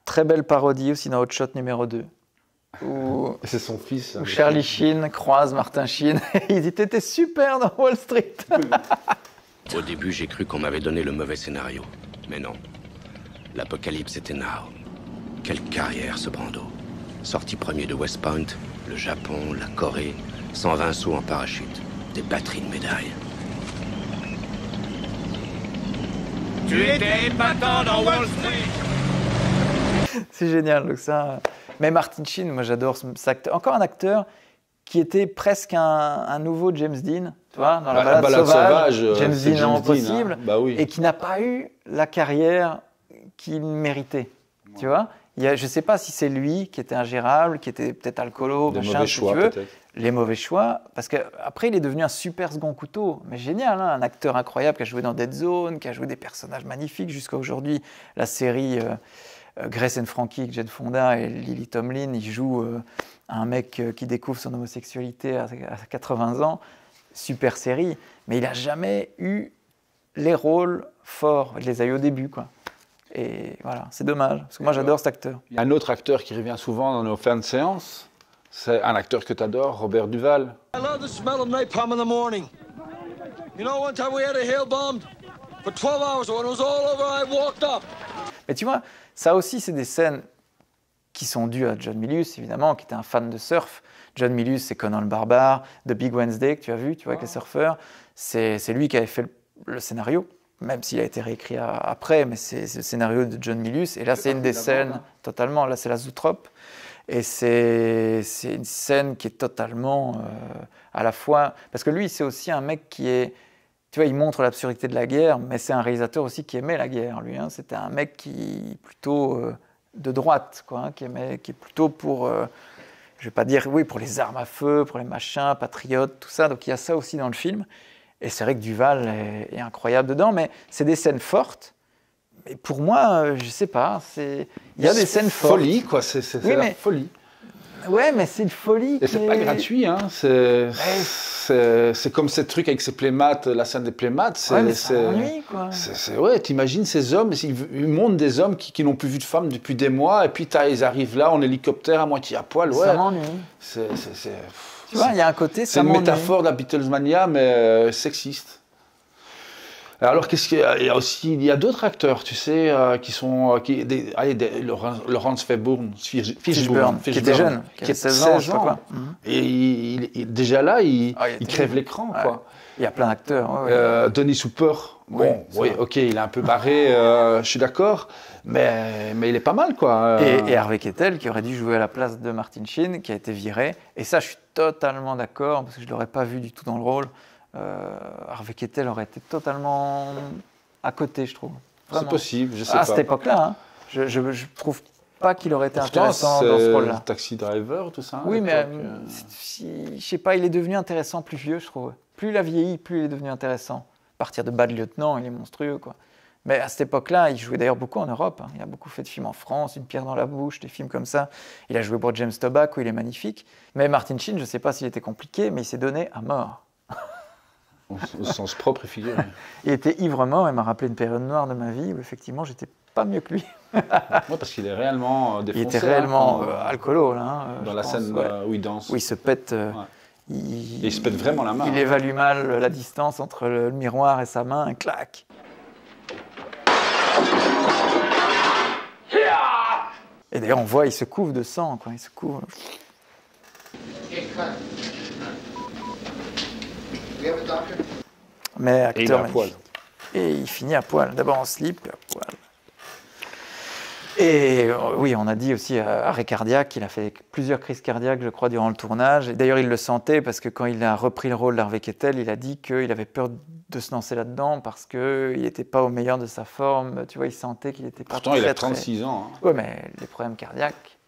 Très belle parodie aussi dans Hot Shot numéro 2. C'est son fils. Où Charlie Sheen croise Martin Sheen. Ils étaient super dans Wall Street. Au début, j'ai cru qu'on m'avait donné le mauvais scénario. Mais non. L'apocalypse était now. Quelle carrière, ce Brando. Sorti premier de West Point, le Japon, la Corée, 120 sous en parachute. Des batteries de médailles. Tu étais épatant dans Wall Street. C'est génial, donc ça... Mais Martin Sheen, moi j'adore cet acteur. Encore un acteur qui était presque un nouveau James Dean, tu vois, dans la balade sauvage, James Dean en possible, hein. Bah oui. Et qui n'a pas eu la carrière qu'il méritait, tu vois. je ne sais pas si c'est lui qui était ingérable, qui était peut-être alcoolo, Des machin, mauvais si choix, tu veux. peut-être. Les mauvais choix, parce qu'après, il est devenu un super second couteau. Mais génial, hein, un acteur incroyable qui a joué dans Dead Zone, qui a joué des personnages magnifiques jusqu'à aujourd'hui. La série Grace and Frankie avec Jane Fonda et Lily Tomlin, il joue un mec qui découvre son homosexualité à 80 ans. Super série, mais il n'a jamais eu les rôles forts. Il les a eu au début, quoi. Et voilà, c'est dommage, parce que moi j'adore cet acteur. Il y a un autre acteur qui revient souvent dans nos fins de séance. C'est un acteur que tu adores, Robert Duvall. I love the smell of napalm in the morning. You know, one time we had a hail bomb for 12 hours. When it was all over, I walked up. Mais tu vois, ça aussi, c'est des scènes qui sont dues à John Milius, évidemment, qui était un fan de surf. John Milius, c'est Conan le Barbare, The Big Wednesday, que tu as vu, tu vois, avec les surfeurs. C'est lui qui avait fait le scénario, même s'il a été réécrit après, mais c'est le scénario de John Milius. Et là, c'est une des scènes, totalement, là, c'est la zootrope. Et c'est une scène qui est totalement à la fois... Parce que lui, c'est aussi un mec qui est... Tu vois, il montre l'absurdité de la guerre, mais c'est un réalisateur aussi qui aimait la guerre, lui. Hein. C'était un mec qui plutôt de droite, quoi, hein, qui est plutôt pour... je ne vais pas dire, oui, pour les armes à feu, pour les machins, patriotes, tout ça. Donc il y a ça aussi dans le film. Et c'est vrai que Duvall est incroyable dedans, mais c'est des scènes fortes. Mais pour moi, je ne sais pas, il y a des scènes fortes. Folie, quoi, c'est oui, la folie. Ouais, mais c'est une folie. Et c'est pas gratuit, hein. C'est comme ces trucs avec ces playmates, la scène des playmates. Ouais, mais c'est ennui, quoi. Ouais, t'imagines ces hommes, ils montrent des hommes qui n'ont plus vu de femmes depuis des mois, et puis ils arrivent là en hélicoptère à moitié à poil. Ouais. Ça m'ennuie. Tu vois, il y a un côté, c'est une métaphore de la Beatlesmania, mais sexiste. Alors, il y a d'autres acteurs, tu sais, qui sont... Laurence Fishburne, qui était jeune, qui avait 16 ans, je sais pas quoi. Et déjà là, il crève l'écran, quoi. Il y a plein d'acteurs. Denis Hooper, bon, oui, ok, il est un peu barré, je suis d'accord, mais il est pas mal, quoi. Et Harvey Keitel, qui aurait dû jouer à la place de Martin Sheen, qui a été viré. Et ça, je suis totalement d'accord, parce que je ne l'aurais pas vu du tout dans le rôle. Harvey Keitel aurait été totalement à côté, je trouve. C'est possible, je sais pas. À cette époque-là, hein, je trouve pas qu'il aurait été intéressant dans ce rôle-là. Taxi Driver, tout ça. Oui, mais je sais pas, il est devenu intéressant plus vieux, je trouve. Plus il a vieilli, plus il est devenu intéressant. À partir de Bad Lieutenant, il est monstrueux, quoi. Mais à cette époque-là, il jouait d'ailleurs beaucoup en Europe. Hein. Il a beaucoup fait de films en France, Une pierre dans la bouche, des films comme ça. Il a joué pour James Toback, où il est magnifique. Mais Martin Sheen, je ne sais pas s'il était compliqué, mais il s'est donné à mort. Au sens propre et figuré. Il était ivre-mort et m'a rappelé une période noire de ma vie où effectivement j'étais pas mieux que lui. Ouais, parce qu'il est réellement défoncé. Il était réellement alcoolo, là. Hein, dans la scène où il danse. Où il se pète. Il se pète vraiment la main. Il évalue mal la distance entre le miroir et sa main, un clac. Et d'ailleurs, on voit, il se couvre de sang, quoi. Il se couvre. Mais acteur, et il est à poil. Et il finit à poil. D'abord en slip, puis à poil. Et oui, on a dit aussi arrêt cardiaque. Il a fait plusieurs crises cardiaques, je crois, durant le tournage. Et d'ailleurs, il le sentait parce que quand il a repris le rôle d'Harvey Keitel, il a dit qu'il avait peur de se lancer là-dedans parce qu'il n'était pas au meilleur de sa forme. Tu vois, il sentait qu'il n'était pas. Pourtant, il a 36 ans. Hein. Oui, mais les problèmes cardiaques.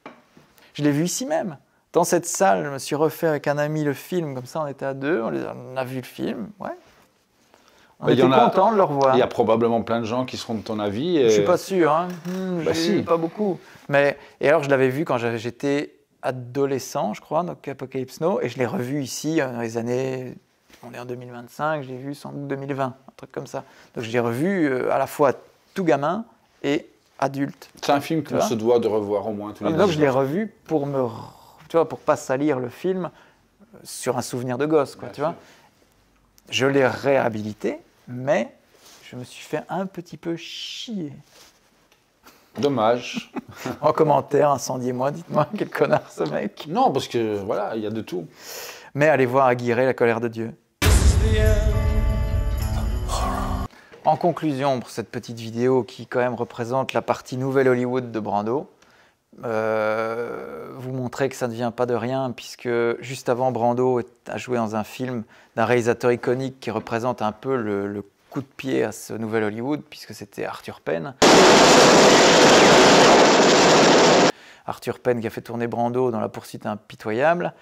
Je l'ai vu ici même. Dans cette salle, je me suis refait avec un ami le film, comme ça on était à deux, on a vu le film, ouais. On était contents de le revoir. Il y a probablement plein de gens qui seront de ton avis. Je suis pas sûr, hein. Si. Pas beaucoup. Mais, et alors je l'avais vu quand j'étais adolescent, je crois, donc Apocalypse Now, et je l'ai revu ici dans les années, on est en 2025, je l'ai vu sans doute 2020, un truc comme ça. Donc je l'ai revu à la fois tout gamin et adulte. C'est un film qu'on se doit de revoir au moins tous les deux. Donc je l'ai revu pour tu vois, pour pas salir le film sur un souvenir de gosse, quoi, tu vois. Je l'ai réhabilité, mais je me suis fait un petit peu chier. Dommage. En commentaire, incendiez-moi, dites-moi quel connard ce mec. Non, parce que voilà, il y a de tout. Mais allez voir Aguirre, La colère de Dieu. En conclusion, pour cette petite vidéo qui quand même représente la partie Nouvelle Hollywood de Brando, vous montrer que ça ne vient pas de rien, puisque juste avant, Brando a joué dans un film d'un réalisateur iconique qui représente un peu le coup de pied à ce nouvel Hollywood, puisque c'était Arthur Penn. Arthur Penn qui a fait tourner Brando dans La poursuite impitoyable.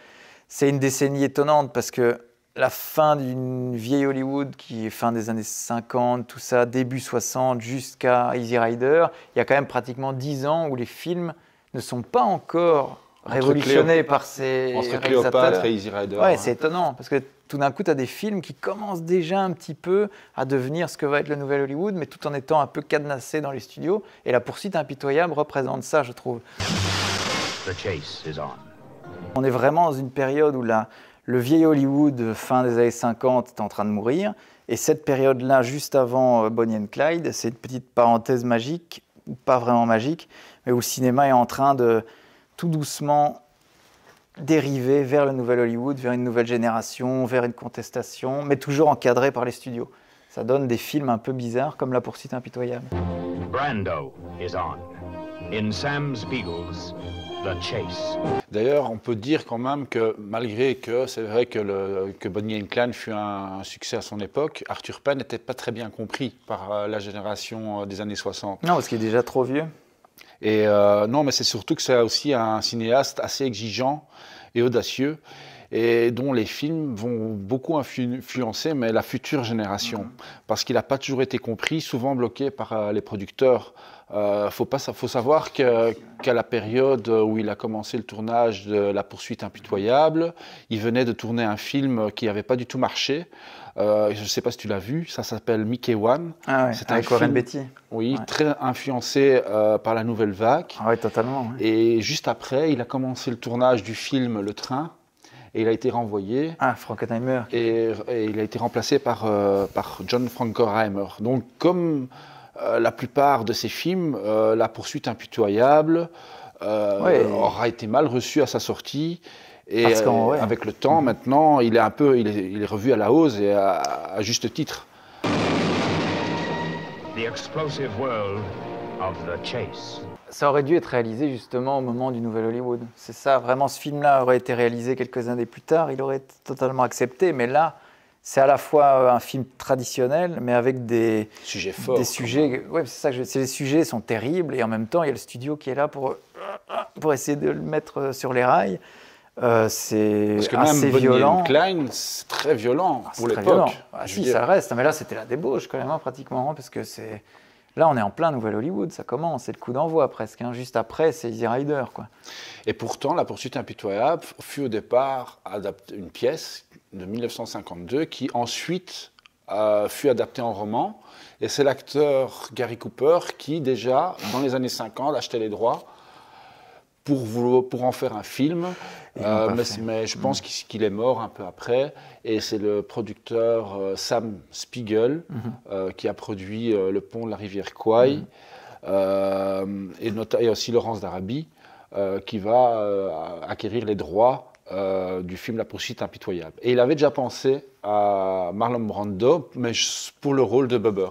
C'est une décennie étonnante parce que la fin d'une vieille Hollywood qui est fin des années 50, tout ça, début 60 jusqu'à Easy Rider, il y a quand même pratiquement 10 ans où les films ne sont pas encore révolutionnés par ces entre réalisateurs. Cléopâtre et Easy Rider. Ouais, c'est étonnant parce que tout d'un coup, tu as des films qui commencent déjà un petit peu à devenir ce que va être le nouvel Hollywood, mais tout en étant un peu cadenassés dans les studios. Et La poursuite impitoyable représente ça, je trouve. The chase is on. On est vraiment dans une période où le vieil Hollywood, fin des années 50, est en train de mourir. Et cette période-là, juste avant Bonnie and Clyde, c'est une petite parenthèse magique, ou pas vraiment magique, mais où le cinéma est en train de tout doucement dériver vers le nouvel Hollywood, vers une nouvelle génération, vers une contestation, mais toujours encadré par les studios. Ça donne des films un peu bizarres, comme La poursuite impitoyable. Brando is on. In Sam Spiegel's The Chase. D'ailleurs, on peut dire quand même que malgré que c'est vrai que Bonnie and Clyde fut un succès à son époque, Arthur Penn n'était pas très bien compris par la génération des années 60. Non, parce qu'il est déjà trop vieux. Et non, mais c'est surtout que c'est aussi un cinéaste assez exigeant et audacieux, et dont les films vont beaucoup influencer mais la future génération, parce qu'il n'a pas toujours été compris, souvent bloqué par les producteurs. Faut savoir qu'à la période où il a commencé le tournage de La poursuite impitoyable, il venait de tourner un film qui n'avait pas du tout marché. Je ne sais pas si tu l'as vu, ça s'appelle Mickey One. Ah ouais, c'est avec Warren Beatty. Oui, ouais. Très influencé par la nouvelle vague. Ah oui, totalement. Ouais. Et juste après, il a commencé le tournage du film Le Train, et il a été renvoyé. Ah, Frankenheimer. Et il a été remplacé par John Frankenheimer. Donc, comme la plupart de ces films, La poursuite impitoyable aura été mal reçu à sa sortie. Et avec le temps, maintenant, il est revu à la hausse et à juste titre. The explosive world of The Chase. Ça aurait dû être réalisé justement au moment du Nouvel Hollywood. C'est ça, vraiment, ce film-là aurait été réalisé quelques années plus tard, il aurait été totalement accepté, mais là, c'est à la fois un film traditionnel, mais avec des sujets forts. Des sujets, ouais, c'est ça que les sujets sont terribles, et en même temps, il y a le studio qui est là pour essayer de le mettre sur les rails. C'est parce que assez même violent. Bonnie and Clyde, c'est très violent pour l'époque. Ah, si, ça reste. Mais là, c'était la débauche quand même, hein, pratiquement, parce que c'est... Là, on est en plein Nouvel Hollywood, ça commence, c'est le coup d'envoi presque. Hein. Juste après, c'est Easy Rider, quoi. Et pourtant, La poursuite impitoyable fut au départ une pièce de 1952 qui ensuite fut adaptée en roman. Et c'est l'acteur Gary Cooper qui, déjà, dans les années 50, achetait les droits pour en faire un film. Mais je pense qu'il est mort un peu après. Et c'est le producteur Sam Spiegel qui a produit Le pont de la rivière Kwai et aussi Laurence d'Arabie qui va acquérir les droits du film La poursuite impitoyable. Et il avait déjà pensé à Marlon Brando, mais pour le rôle de Bubber.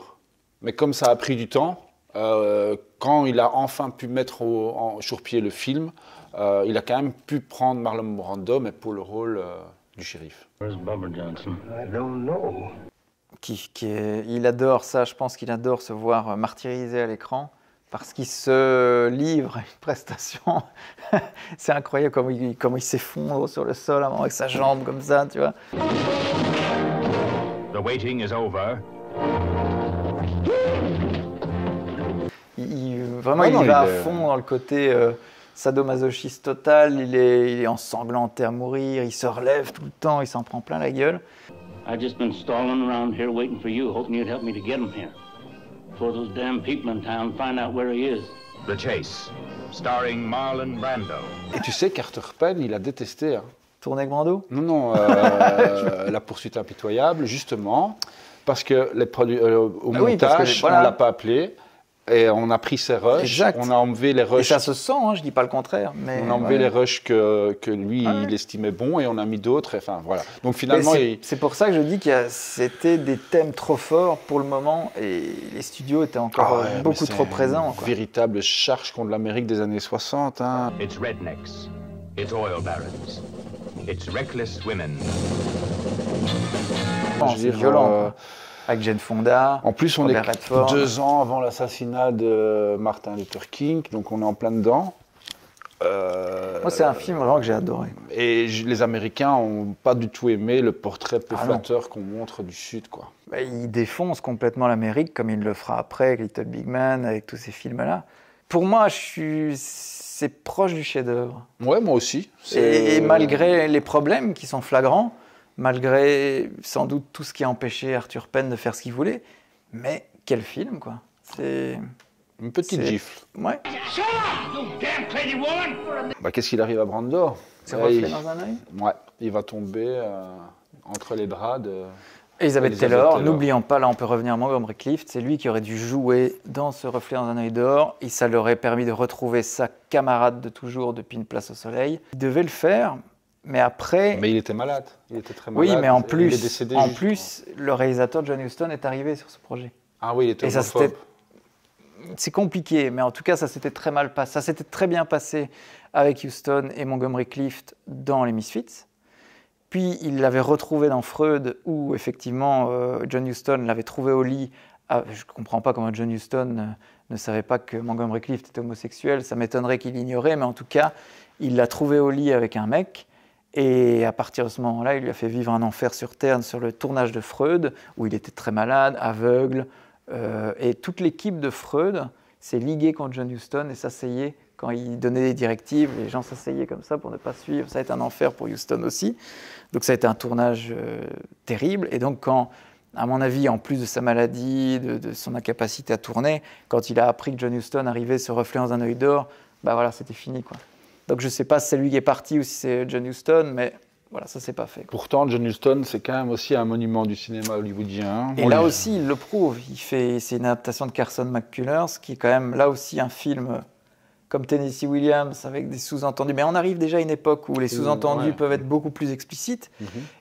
Mais comme ça a pris du temps, quand il a enfin pu mettre sur pied le film, il a quand même pu prendre Marlon Brando, mais pour le rôle du shérif. Where's Bubber Johnson? I don't know. Il adore ça, je pense qu'il adore se voir martyrisé à l'écran, parce qu'il se livre à une prestation. C'est incroyable comment il s'effondre sur le sol avec sa jambe comme ça, tu vois. The waiting is over. Vraiment, il va à fond dans le côté sadomasochiste total. Il est ensanglanté à mourir, il se relève tout le temps, il s'en prend plein la gueule. I've just been stalling around here waiting for you, hoping you'd help me to get him here. Before those damn people in town find out where he is. The Chase, starring Marlon Brando. Et tu sais qu'Arthur Penn, il a détesté. Hein. Tourner avec Brando ? Non, La poursuite impitoyable, justement, parce que au montage, on ne l'a pas appelé. Et on a pris ses rushs, exact. On a enlevé les rushs. Et ça se sent, hein, je dis pas le contraire. Mais on a enlevé les rushs que lui, il estimait bons, et on a mis d'autres. Enfin, voilà. Donc finalement, c'est pour ça que je dis que c'était des thèmes trop forts pour le moment, et les studios étaient encore beaucoup trop présents. Quoi. Véritable charge contre l'Amérique des années 60. Hein. It's rednecks, it's oil barons, it's reckless women. C'est violent. Avec Jane Fonda, en plus, on Robert est Redford. 2 ans avant l'assassinat de Martin Luther King, donc on est en plein dedans. Moi, c'est un film vraiment que j'ai adoré. Et les Américains n'ont pas du tout aimé le portrait peu flatteur qu'on montre du Sud, quoi. Bah, il défonce complètement l'Amérique, comme il le fera après avec Little Big Man, avec tous ces films-là. Pour moi, c'est proche du chef-d'œuvre. Ouais, moi aussi. Et malgré les problèmes qui sont flagrants, malgré sans doute tout ce qui a empêché Arthur Penn de faire ce qu'il voulait, mais quel film, quoi. C'est... Une petite gifle. Ouais. Bah, qu'est-ce qu'il arrive à Brando? C'est reflet dans un œil. Ouais, il va tomber entre les draps de... Elizabeth Taylor, n'oublions pas, là on peut revenir à Montgomery Clift, c'est lui qui aurait dû jouer dans ce reflet dans un œil d'or, et ça lui aurait permis de retrouver sa camarade de toujours depuis Une place au soleil. Il devait le faire, mais après... Mais il était malade, il était très malade. Oui, mais en il est décédé plus, le réalisateur John Huston est arrivé sur ce projet. Ah oui, il était homophobe. C'est compliqué, mais en tout cas, ça s'était très mal passé. Ça s'était très bien passé avec Huston et Montgomery Clift dans les Misfits. Puis il l'avait retrouvé dans Freud, où effectivement John Huston l'avait trouvé au lit. Je ne comprends pas comment John Huston ne savait pas que Montgomery Clift était homosexuel. Ça m'étonnerait qu'il l'ignorait, mais en tout cas, il l'a trouvé au lit avec un mec. Et à partir de ce moment-là, il lui a fait vivre un enfer sur Terre sur le tournage de Freud, où il était très malade, aveugle. Et toute l'équipe de Freud s'est liguée contre John Huston et s'asseyait quand il donnait des directives. Les gens s'asseyaient comme ça pour ne pas suivre. Ça a été un enfer pour Huston aussi. Donc ça a été un tournage terrible. Et donc quand, à mon avis, en plus de sa maladie, de son incapacité à tourner, quand il a appris que John Huston arrivait se reflet dans un œil d'or, bah voilà, c'était fini, quoi. Donc je ne sais pas si c'est lui qui est parti ou si c'est John Huston, mais voilà, ça s'est pas fait, quoi. Pourtant, John Huston, c'est quand même aussi un monument du cinéma hollywoodien. Et là aussi, il le prouve. C'est une adaptation de Carson McCullers, qui est quand même là aussi un film comme Tennessee Williams, avec des sous-entendus. Mais on arrive déjà à une époque où les sous-entendus peuvent être beaucoup plus explicites.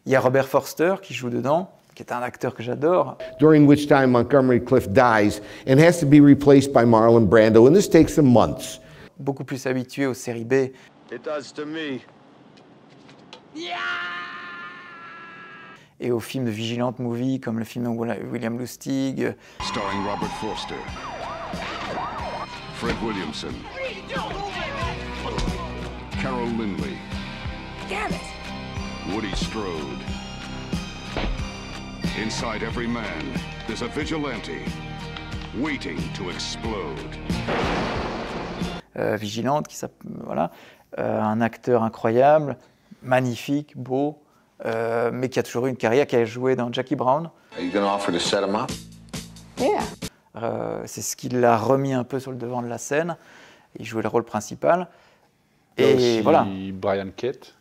Il y a Robert Forster qui joue dedans, qui est un acteur que j'adore. During which time Montgomery Clift dies and has to be replaced by Marlon Brando, and this takes them months. Beaucoup plus habitué aux séries B. It does to me. Et aux films de Vigilante Movie, comme le film de William Lustig. Starring Robert Forster, Fred Williamson, Carol Lindley, Woody Strode. Inside every man, there's a vigilante waiting to explode. Vigilante, voilà, un acteur incroyable, magnifique, beau, mais qui a toujours eu une carrière, qui a joué dans Jackie Brown. Are you gonna offer to set him up? C'est ce qui l'a remis un peu sur le devant de la scène. Il jouait le rôle principal. Et aussi voilà. Brian Kett,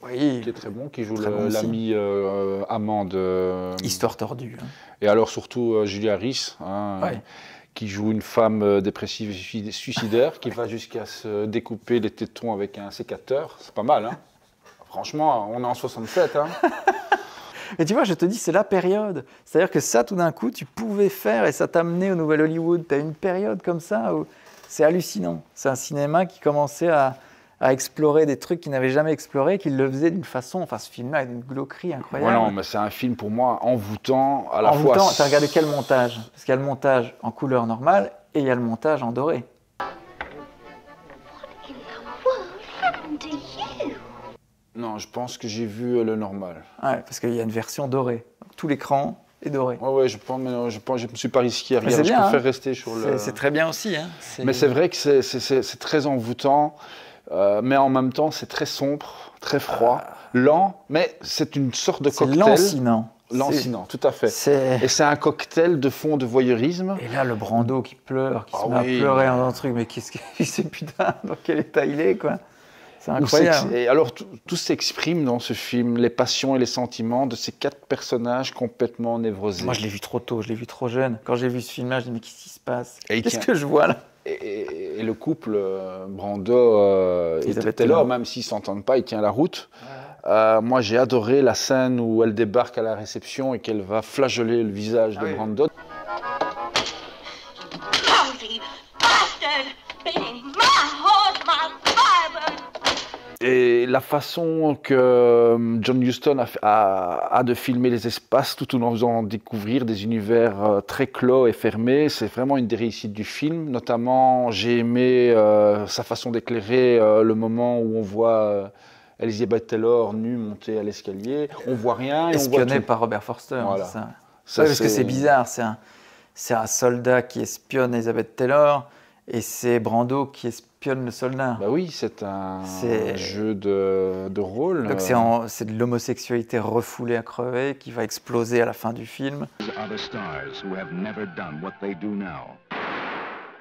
oui, qui est très bon, qui joue l'ami amant de... Histoire tordue. Hein. Et alors surtout Julia Reese, qui joue une femme dépressive et suicidaire, qui va jusqu'à se découper les tétons avec un sécateur. C'est pas mal, hein. Franchement, on est en 67, hein. Mais tu vois, je te dis, c'est la période. C'est-à-dire que ça, tout d'un coup, tu pouvais faire et ça t'a amené au Nouvel Hollywood. Tu as une période comme ça où c'est hallucinant. C'est un cinéma qui commençait à explorer des trucs qu'il n'avait jamais explorés, qu'il le faisait d'une façon... Enfin, ce film-là, d'une glauquerie incroyable. Ouais, non, mais c'est un film, pour moi, envoûtant à la fois... Envoûtant, tu as regardé quel montage? Parce qu'il y a le montage en couleur normale et il y a le montage en doré. Non, je pense que j'ai vu le normal. Ouais, parce qu'il y a une version dorée. Tout l'écran est doré. Ouais, je me suis pas risqué à rien. Je préfère rester sur le... C'est très bien aussi. Hein. Mais c'est vrai que c'est très envoûtant, mais en même temps, c'est très sombre, très froid, lent, mais c'est une sorte de cocktail. C'est lancinant. Lancinant, tout à fait. Et c'est un cocktail de fond de voyeurisme. Et là, le Brando qui pleure, qui se met à pleurer dans un truc, mais qu'est-ce qu'il sait, putain, dans quel état il est, quoi. C'est incroyable. Et alors, tout s'exprime dans ce film, les passions et les sentiments de ces 4 personnages complètement névrosés. Moi, je l'ai vu trop tôt, je l'ai vu trop jeune. Quand j'ai vu ce film-là, je me dis, mais qu'est-ce qui se passe? Qu'est-ce que je vois là? Et le couple Brando et Taylor, même s'ils ne s'entendent pas, il tient la route. Moi, j'ai adoré la scène où elle débarque à la réception et qu'elle va flageoler le visage de Brando. Et la façon que John Huston a de filmer les espaces tout en faisant découvrir des univers très clos et fermés, c'est vraiment une des réussites du film. Notamment, j'ai aimé sa façon d'éclairer le moment où on voit Elizabeth Taylor nue monter à l'escalier. On voit rien. Espionné par Robert Forster. Voilà. Ça, parce que c'est bizarre. C'est un soldat qui espionne Elizabeth Taylor et c'est Brando qui espionne le soldat. Bah oui, c'est un jeu de rôle. Donc c'est de l'homosexualité refoulée à crever qui va exploser à la fin du film. Are the stars who have never done what they do now.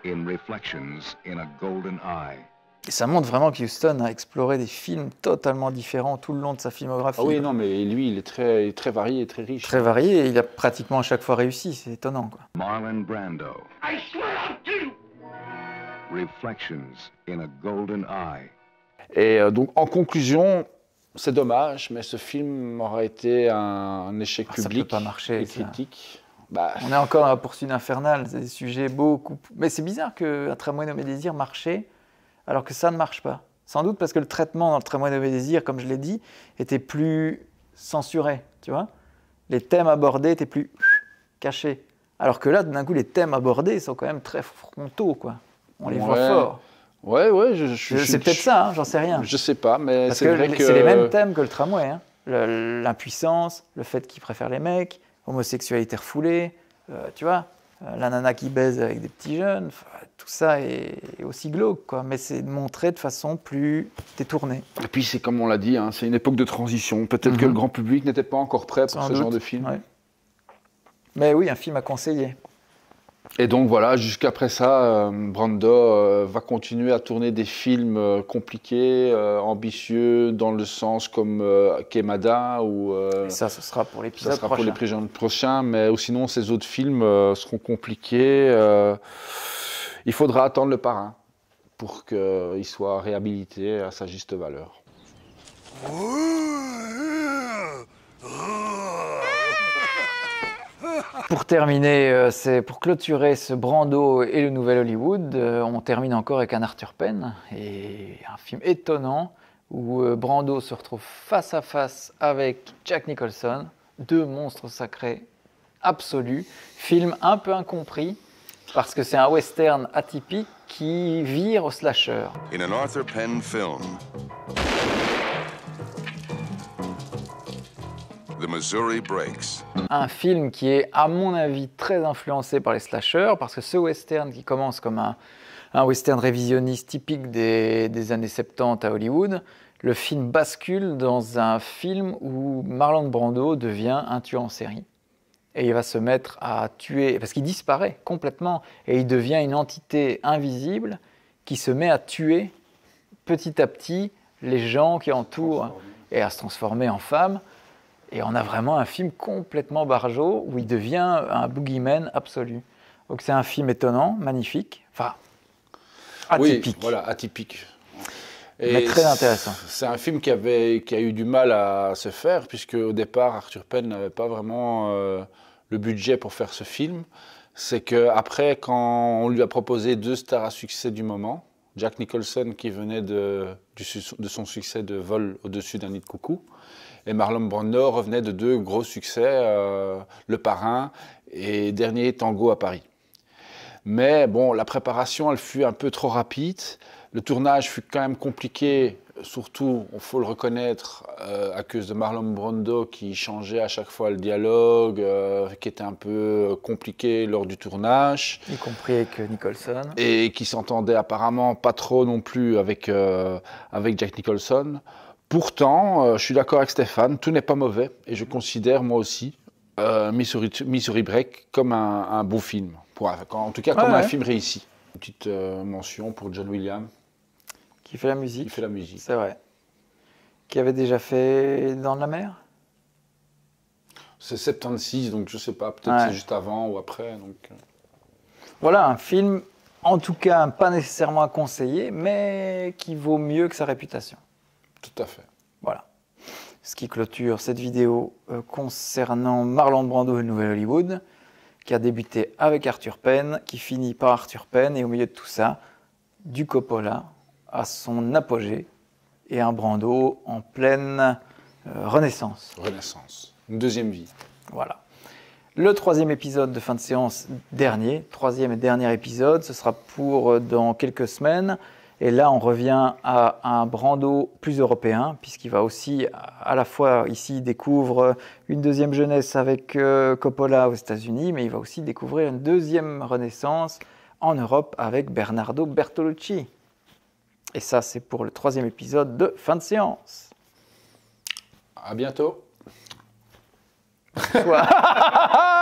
In Reflections in a Golden Eye. Et ça montre vraiment que Huston a exploré des films totalement différents tout le long de sa filmographie. Ah oui, non, mais lui, il est très varié et très riche. Très varié, et il a pratiquement à chaque fois réussi, c'est étonnant, quoi. Marlon Brando. I swear I'll kill you! Reflections in a Golden Eye. Et donc, en conclusion, c'est dommage, mais ce film aura été un échec public. Ça peut pas marcher, et critique. On est encore dans la poursuite infernale, c'est des sujets beaucoup... Mais c'est bizarre qu'un tramway nommé Désir marchait, alors que ça ne marche pas. Sans doute parce que le traitement dans le tramway nommé Désir, comme je l'ai dit, était plus censuré, tu vois. Les thèmes abordés étaient plus cachés. Alors que là, d'un coup, les thèmes abordés sont quand même très frontaux, quoi. On les voit fort. Ouais, c'est peut-être ça, hein, j'en sais rien. Je sais pas, mais parce c'est vrai que... c'est les mêmes thèmes que le tramway, hein. L'impuissance, le fait qu'il préfère les mecs, homosexualité refoulée, tu vois, la nana qui baise avec des petits jeunes, tout ça est aussi glauque, quoi. Mais c'est montré de façon plus détournée. Et puis c'est comme on l'a dit, hein, c'est une époque de transition. Peut-être que le grand public n'était pas encore prêt pour ce genre de film. Ouais. Mais oui, un film à conseiller. Et donc voilà, jusqu'après ça, Brando va continuer à tourner des films compliqués, ambitieux, dans le sens comme Quemada ou... Et ça, ce sera pour l'épisode prochain. Ça sera pour l'épisode prochain, mais sinon, ces autres films seront compliqués. Il faudra attendre Le Parrain pour qu'il soit réhabilité à sa juste valeur. Pour terminer, pour clôturer ce Brando et le Nouvel Hollywood, on termine encore avec un Arthur Penn, et un film étonnant où Brando se retrouve face à face avec Jack Nicholson, deux monstres sacrés absolus, film un peu incompris, parce que c'est un western atypique qui vire au slasher. In an Arthur Penn film, The Missouri Breaks. Un film qui est, à mon avis, très influencé par les slashers, parce que ce western qui commence comme un western révisionniste typique des années 70 à Hollywood, le film bascule dans un film où Marlon Brando devient un tueur en série. Et il va se mettre à tuer, parce qu'il disparaît complètement, et il devient une entité invisible qui se met à tuer petit à petit les gens qui entourent, et à se transformer en femme. Et on a vraiment un film complètement barjot où il devient un boogeyman absolu. Donc c'est un film étonnant, magnifique, enfin atypique. Oui, voilà, atypique. Mais très intéressant. C'est un film qui a eu du mal à se faire, puisque au départ, Arthur Penn n'avait pas vraiment le budget pour faire ce film. C'est qu'après, quand on lui a proposé deux stars à succès du moment, Jack Nicholson qui venait de son succès de Vol au-dessus d'un nid de coucou, et Marlon Brando revenait de deux gros succès, Le Parrain et Dernier Tango à Paris. Mais bon, la préparation, elle fut un peu trop rapide. Le tournage fut quand même compliqué, surtout, il faut le reconnaître, à cause de Marlon Brando qui changeait à chaque fois le dialogue, qui était un peu compliqué lors du tournage. Y compris avec Nicholson. Et qui s'entendait apparemment pas trop non plus avec Jack Nicholson. Pourtant, je suis d'accord avec Stéphane, tout n'est pas mauvais, et je considère moi aussi Missouri Break comme un beau film, en tout cas comme un film réussi. Une petite mention pour John Williams. Qui fait la musique. Qui fait la musique. C'est vrai. Qui avait déjà fait Dans la mer. C'est 76, donc je sais pas, peut-être c'est juste avant ou après. Donc... Voilà, un film, en tout cas, pas nécessairement à conseiller, mais qui vaut mieux que sa réputation. Tout à fait. Voilà. Ce qui clôture cette vidéo concernant Marlon Brando et le Nouvel Hollywood, qui a débuté avec Arthur Penn, qui finit par Arthur Penn, et au milieu de tout ça, du Coppola à son apogée, et un Brando en pleine renaissance. Renaissance, une deuxième vie. Voilà. Le troisième épisode de fin de séance troisième et dernier épisode, ce sera pour dans quelques semaines. Et là, on revient à un Brando plus européen, puisqu'il va aussi, à la fois ici, découvre une deuxième jeunesse avec Coppola aux États-Unis, mais il va aussi découvrir une deuxième renaissance en Europe avec Bernardo Bertolucci. Et ça, c'est pour le troisième épisode de fin de séance. À bientôt. Bonsoir.